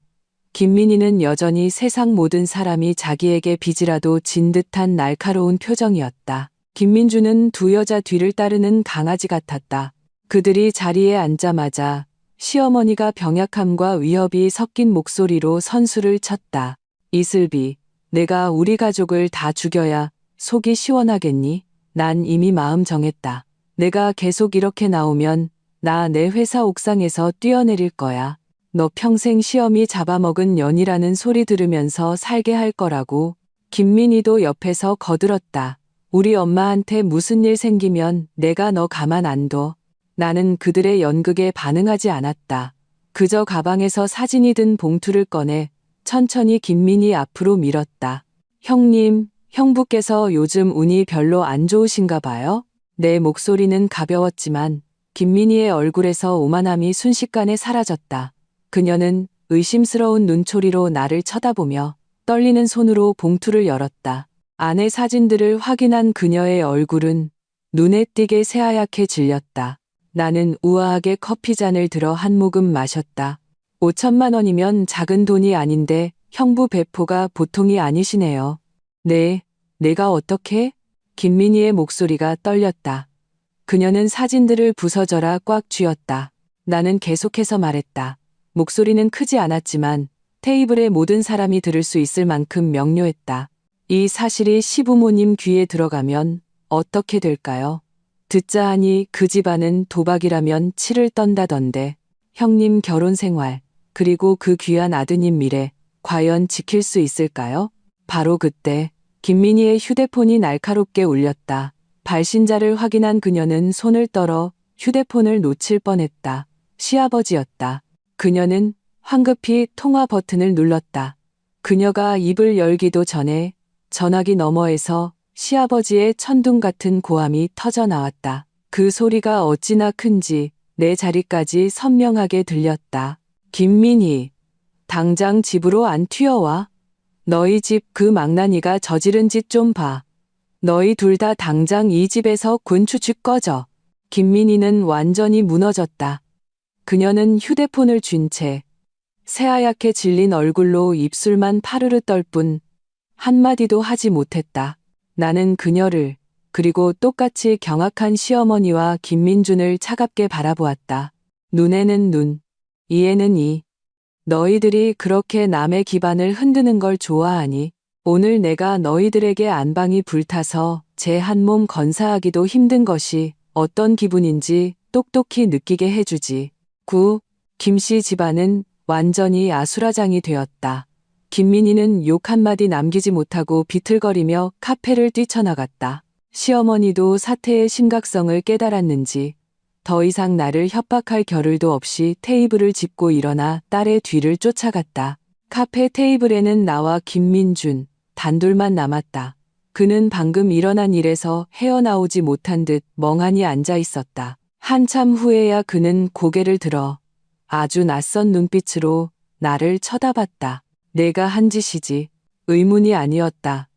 김민희는 여전히 세상 모든 사람이 자기에게 빚이라도 진 듯한 날카로운 표정이었다. 김민주는 두 여자 뒤를 따르는 강아지 같았다. 그들이 자리에 앉자마자 시어머니가 병약함과 위협이 섞인 목소리로 선수를 쳤다. 이슬비, 내가 우리 가족을 다 죽여야 속이 시원하겠니? 난 이미 마음 정했다. 내가 계속 이렇게 나오면 나 내 회사 옥상에서 뛰어내릴 거야. 너 평생 시어미 잡아먹은 년이라는 소리 들으면서 살게 할 거라고. 김민희도 옆에서 거들었다. 우리 엄마한테 무슨 일 생기면 내가 너 가만 안 둬. 나는 그들의 연극에 반응하지 않았다. 그저 가방에서 사진이 든 봉투를 꺼내 천천히 김민희 앞으로 밀었다. 형님, 형부께서 요즘 운이 별로 안 좋으신가 봐요? 내 목소리는 가벼웠지만 김민희의 얼굴에서 오만함이 순식간에 사라졌다. 그녀는 의심스러운 눈초리로 나를 쳐다보며 떨리는 손으로 봉투를 열었다. 안의 사진들을 확인한 그녀의 얼굴은 눈에 띄게 새하얗게 질렸다. 나는 우아하게 커피잔을 들어 한 모금 마셨다. 5천만 원이면 작은 돈이 아닌데 형부 배포가 보통이 아니시네요. 네, 내가 어떻게? 김민희의 목소리가 떨렸다. 그녀는 사진들을 부서져라 꽉 쥐었다. 나는 계속해서 말했다. 목소리는 크지 않았지만 테이블의 모든 사람이 들을 수 있을 만큼 명료했다. 이 사실이 시부모님 귀에 들어가면 어떻게 될까요? 듣자 하니 그 집안은 도박이라면 치를 떤다던데 형님 결혼 생활 그리고 그 귀한 아드님 미래 과연 지킬 수 있을까요? 바로 그때 김민희의 휴대폰이 날카롭게 울렸다. 발신자를 확인한 그녀는 손을 떨어 휴대폰을 놓칠 뻔했다. 시아버지였다. 그녀는 황급히 통화 버튼을 눌렀다. 그녀가 입을 열기도 전에 전화기 너머에서 시아버지의 천둥 같은 고함이 터져 나왔다. 그 소리가 어찌나 큰지 내 자리까지 선명하게 들렸다. 김민희, 당장 집으로 안 튀어와. 너희 집 그 망나니가 저지른 짓 좀 봐. 너희 둘 다 당장 이 집에서 곤추축 꺼져. 김민희는 완전히 무너졌다. 그녀는 휴대폰을 쥔 채 새하얗게 질린 얼굴로 입술만 파르르 떨 뿐 한마디도 하지 못했다. 나는 그녀를 그리고 똑같이 경악한 시어머니와 김민준을 차갑게 바라보았다. 눈에는 눈, 이해는 이. 너희들이 그렇게 남의 기반을 흔드는 걸 좋아하니 오늘 내가 너희들에게 안방이 불타서 제 한 몸 건사하기도 힘든 것이 어떤 기분인지 똑똑히 느끼게 해주지. 9. 김씨 집안은 완전히 아수라장이 되었다. 김민희는 욕 한마디 남기지 못하고 비틀거리며 카페를 뛰쳐나갔다. 시어머니도 사태의 심각성을 깨달았는지 더 이상 나를 협박할 겨를도 없이 테이블을 짚고 일어나 딸의 뒤를 쫓아갔다. 카페 테이블에는 나와 김민준 단둘만 남았다. 그는 방금 일어난 일에서 헤어나오지 못한 듯 멍하니 앉아 있었다. 한참 후에야 그는 고개를 들어 아주 낯선 눈빛으로 나를 쳐다봤다. 내가 한 짓이지. 의문이 아니었다.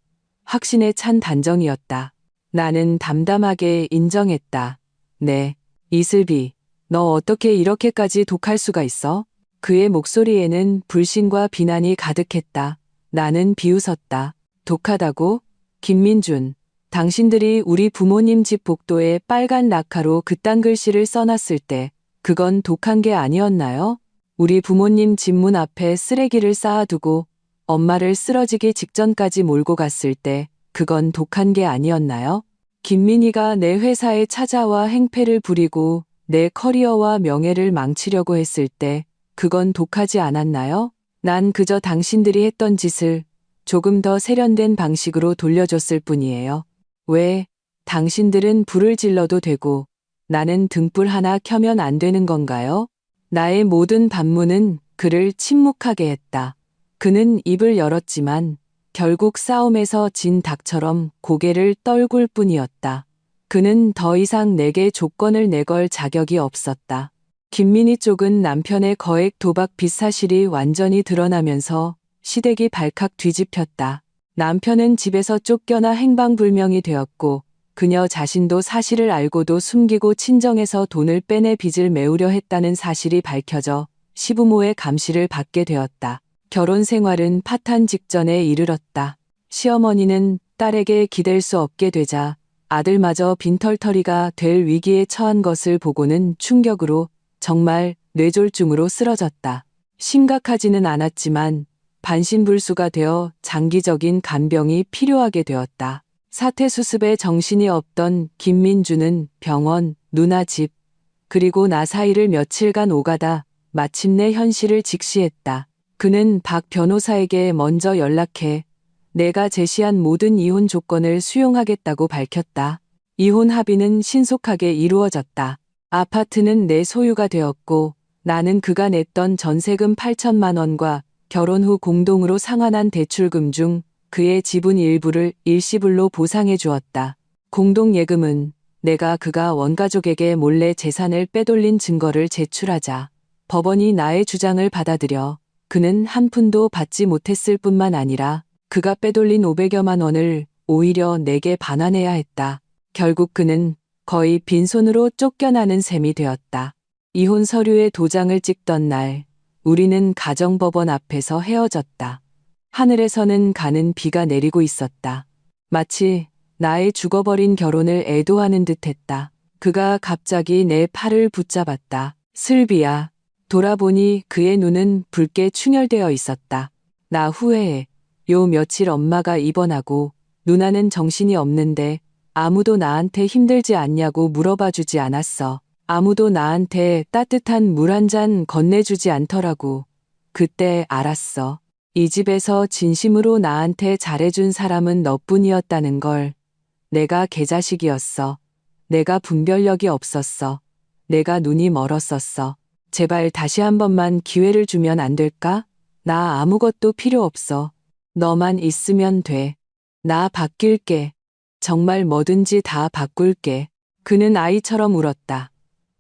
확신에 찬 단정이었다. 나는 담담하게 인정했다. 네. 이슬비, 너 어떻게 이렇게까지 독할 수가 있어? 그의 목소리에는 불신과 비난이 가득했다. 나는 비웃었다. 독하다고? 김민준, 당신들이 우리 부모님 집 복도에 빨간 락카로 그딴 글씨를 써놨을 때 그건 독한 게 아니었나요? 우리 부모님 집 문 앞에 쓰레기를 쌓아두고 엄마를 쓰러지기 직전까지 몰고 갔을 때 그건 독한 게 아니었나요? 김민희가 내 회사에 찾아와 행패를 부리고 내 커리어와 명예를 망치려고 했을 때 그건 독하지 않았나요? 난 그저 당신들이 했던 짓을 조금 더 세련된 방식으로 돌려줬을 뿐이에요. 왜 당신들은 불을 질러도 되고 나는 등불 하나 켜면 안 되는 건가요? 나의 모든 반문은 그를 침묵하게 했다. 그는 입을 열었지만 결국 싸움에서 진 닭처럼 고개를 떨굴 뿐이었다. 그는 더 이상 내게 조건을 내걸 자격이 없었다. 김민희 쪽은 남편의 거액 도박 빚 사실이 완전히 드러나면서 시댁이 발칵 뒤집혔다. 남편은 집에서 쫓겨나 행방불명이 되었고 그녀 자신도 사실을 알고도 숨기고 친정에서 돈을 빼내 빚을 메우려 했다는 사실이 밝혀져 시부모의 감시를 받게 되었다. 결혼 생활은 파탄 직전에 이르렀다. 시어머니는 딸에게 기댈 수 없게 되자 아들마저 빈털터리가 될 위기에 처한 것을 보고는 충격으로 정말 뇌졸중으로 쓰러졌다. 심각하지는 않았지만 반신불수가 되어 장기적인 간병이 필요하게 되었다. 사태 수습에 정신이 없던 김민주는 병원, 누나 집, 그리고 나 사이를 며칠간 오가다 마침내 현실을 직시했다. 그는 박 변호사에게 먼저 연락해 내가 제시한 모든 이혼 조건을 수용하겠다고 밝혔다. 이혼 합의는 신속하게 이루어졌다. 아파트는 내 소유가 되었고 나는 그가 냈던 전세금 8천만 원과 결혼 후 공동으로 상환한 대출금 중 그의 지분 일부를 일시불로 보상해 주었다. 공동예금은 내가 그가 원가족에게 몰래 재산을 빼돌린 증거를 제출하자 법원이 나의 주장을 받아들여 그는 한 푼도 받지 못했을 뿐만 아니라 그가 빼돌린 500여만 원을 오히려 내게 반환해야 했다. 결국 그는 거의 빈손으로 쫓겨나는 셈이 되었다. 이혼 서류에 도장을 찍던 날 우리는 가정법원 앞에서 헤어졌다. 하늘에서는 가는 비가 내리고 있었다. 마치 나의 죽어버린 결혼을 애도하는 듯했다. 그가 갑자기 내 팔을 붙잡았다. 슬비야. 돌아보니 그의 눈은 붉게 충혈되어 있었다. 나 후회해. 요 며칠 엄마가 입원하고 누나는 정신이 없는데 아무도 나한테 힘들지 않냐고 물어봐 주지 않았어. 아무도 나한테 따뜻한 물 한 잔 건네주지 않더라고. 그때 알았어. 이 집에서 진심으로 나한테 잘해준 사람은 너뿐이었다는 걸. 내가 개자식이었어. 내가 분별력이 없었어. 내가 눈이 멀었었어. 제발 다시 한 번만 기회를 주면 안 될까? 나 아무것도 필요 없어. 너만 있으면 돼. 나 바뀔게. 정말 뭐든지 다 바꿀게. 그는 아이처럼 울었다.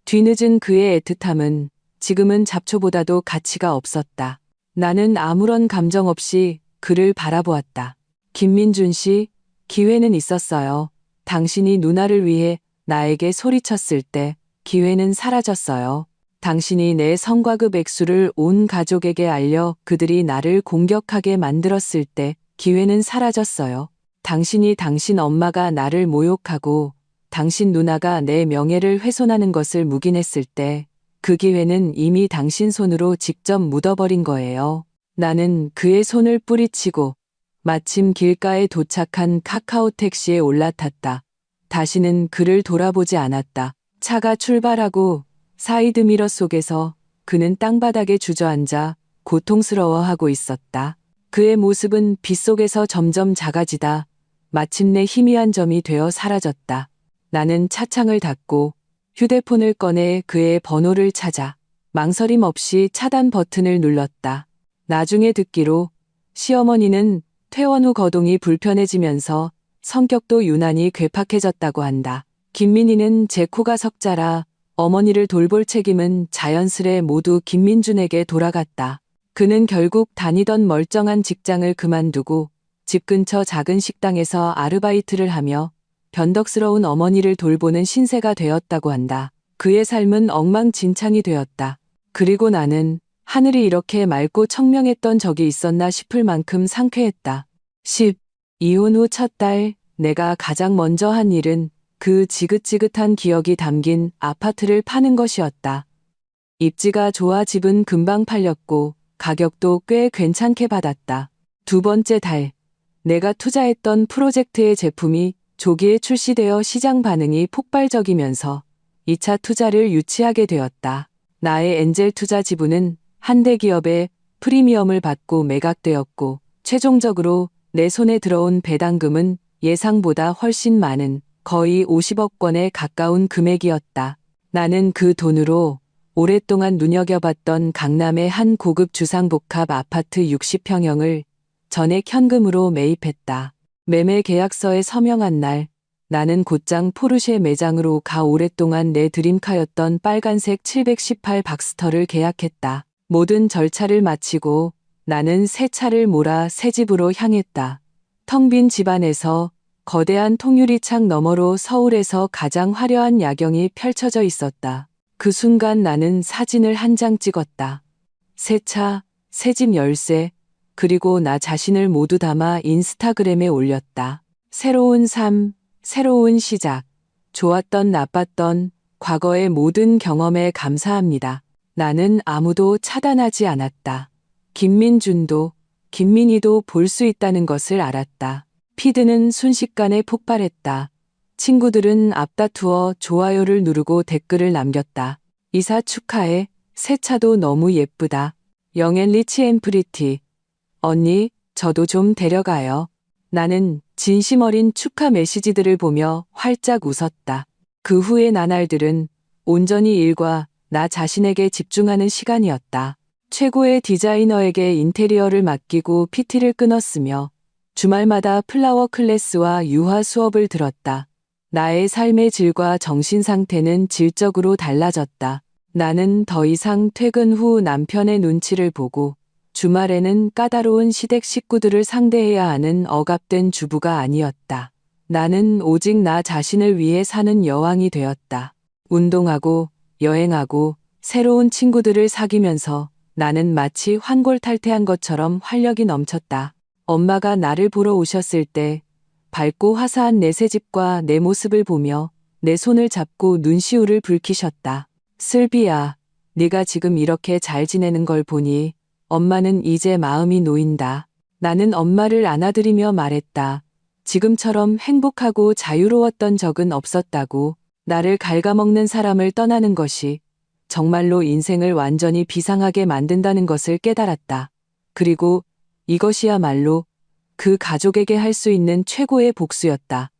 뒤늦은 그의 애틋함은 지금은 잡초보다도 가치가 없었다. 나는 아무런 감정 없이 그를 바라보았다. 김민준 씨, 기회는 있었어요. 당신이 누나를 위해 나에게 소리쳤을 때 기회는 사라졌어요. 당신이 내 성과급 액수를 온 가족에게 알려 그들이 나를 공격하게 만들었을 때 기회는 사라졌어요. 당신이 당신 엄마가 나를 모욕하고 당신 누나가 내 명예를 훼손하는 것을 묵인했을 때 그 기회는 이미 당신 손으로 직접 묻어버린 거예요. 나는 그의 손을 뿌리치고 마침 길가에 도착한 카카오 택시에 올라탔다. 다시는 그를 돌아보지 않았다. 차가 출발하고 사이드미러 속에서 그는 땅바닥에 주저앉아 고통스러워하고 있었다. 그의 모습은 빛 속에서 점점 작아지다 마침내 희미한 점이 되어 사라졌다. 나는 차창을 닫고 휴대폰을 꺼내 그의 번호를 찾아 망설임 없이 차단 버튼을 눌렀다. 나중에 듣기로 시어머니는 퇴원 후 거동이 불편해지면서 성격도 유난히 괴팍해졌다고 한다. 김민희는 제 코가 석자라 어머니를 돌볼 책임은 자연스레 모두 김민준에게 돌아갔다. 그는 결국 다니던 멀쩡한 직장을 그만두고 집 근처 작은 식당에서 아르바이트를 하며 변덕스러운 어머니를 돌보는 신세가 되었다고 한다. 그의 삶은 엉망진창이 되었다. 그리고 나는 하늘이 이렇게 맑고 청명했던 적이 있었나 싶을 만큼 상쾌했다. 10. 이혼 후 첫 달, 내가 가장 먼저 한 일은 그 지긋지긋한 기억이 담긴 아파트를 파는 것이었다. 입지가 좋아 집은 금방 팔렸고 가격도 꽤 괜찮게 받았다. 두 번째 달, 내가 투자했던 프로젝트의 제품이 조기에 출시되어 시장 반응이 폭발적이면서 2차 투자를 유치하게 되었다. 나의 엔젤 투자 지분은 한 대기업에 프리미엄을 받고 매각되었고 최종적으로 내 손에 들어온 배당금은 예상보다 훨씬 많은 거의 50억 원에 가까운 금액이었다. 나는 그 돈으로 오랫동안 눈여겨봤던 강남의 한 고급 주상복합 아파트 60평형을 전액 현금으로 매입했다. 매매 계약서에 서명한 날, 나는 곧장 포르쉐 매장으로 가 오랫동안 내 드림카였던 빨간색 718 박스터를 계약했다. 모든 절차를 마치고 나는 새 차를 몰아 새 집으로 향했다. 텅 빈 집안에서 거대한 통유리창 너머로 서울에서 가장 화려한 야경이 펼쳐져 있었다. 그 순간 나는 사진을 한 장 찍었다. 새 차, 새 집 열쇠, 그리고 나 자신을 모두 담아 인스타그램에 올렸다. 새로운 삶, 새로운 시작. 좋았던 나빴던 과거의 모든 경험에 감사합니다. 나는 아무도 차단하지 않았다. 김민준도 김민희도 볼 수 있다는 것을 알았다. 피드는 순식간에 폭발했다. 친구들은 앞다투어 좋아요를 누르고 댓글을 남겼다. 이사 축하해. 새 차도 너무 예쁘다. 영앤 리치 앤 프리티. 언니, 저도 좀 데려가요. 나는 진심 어린 축하 메시지들을 보며 활짝 웃었다. 그 후의 나날들은 온전히 일과 나 자신에게 집중하는 시간이었다. 최고의 디자이너에게 인테리어를 맡기고 PT를 끊었으며 주말마다 플라워 클래스와 유화 수업을 들었다. 나의 삶의 질과 정신 상태는 질적으로 달라졌다. 나는 더 이상 퇴근 후 남편의 눈치를 보고 주말에는 까다로운 시댁 식구들을 상대해야 하는 억압된 주부가 아니었다. 나는 오직 나 자신을 위해 사는 여왕이 되었다. 운동하고 여행하고 새로운 친구들을 사귀면서 나는 마치 환골탈태한 것처럼 활력이 넘쳤다. 엄마가 나를 보러 오셨을 때 밝고 화사한 내 새집과 내 모습을 보며 내 손을 잡고 눈시울을 붉히셨다. 슬비야, 네가 지금 이렇게 잘 지내는 걸 보니 엄마는 이제 마음이 놓인다. 나는 엄마를 안아드리며 말했다. 지금처럼 행복하고 자유로웠던 적은 없었다고. 나를 갉아먹는 사람을 떠나는 것이 정말로 인생을 완전히 비상하게 만든다는 것을 깨달았다. 그리고 이것이야말로 그 가족에게 할 수 있는 최고의 복수였다.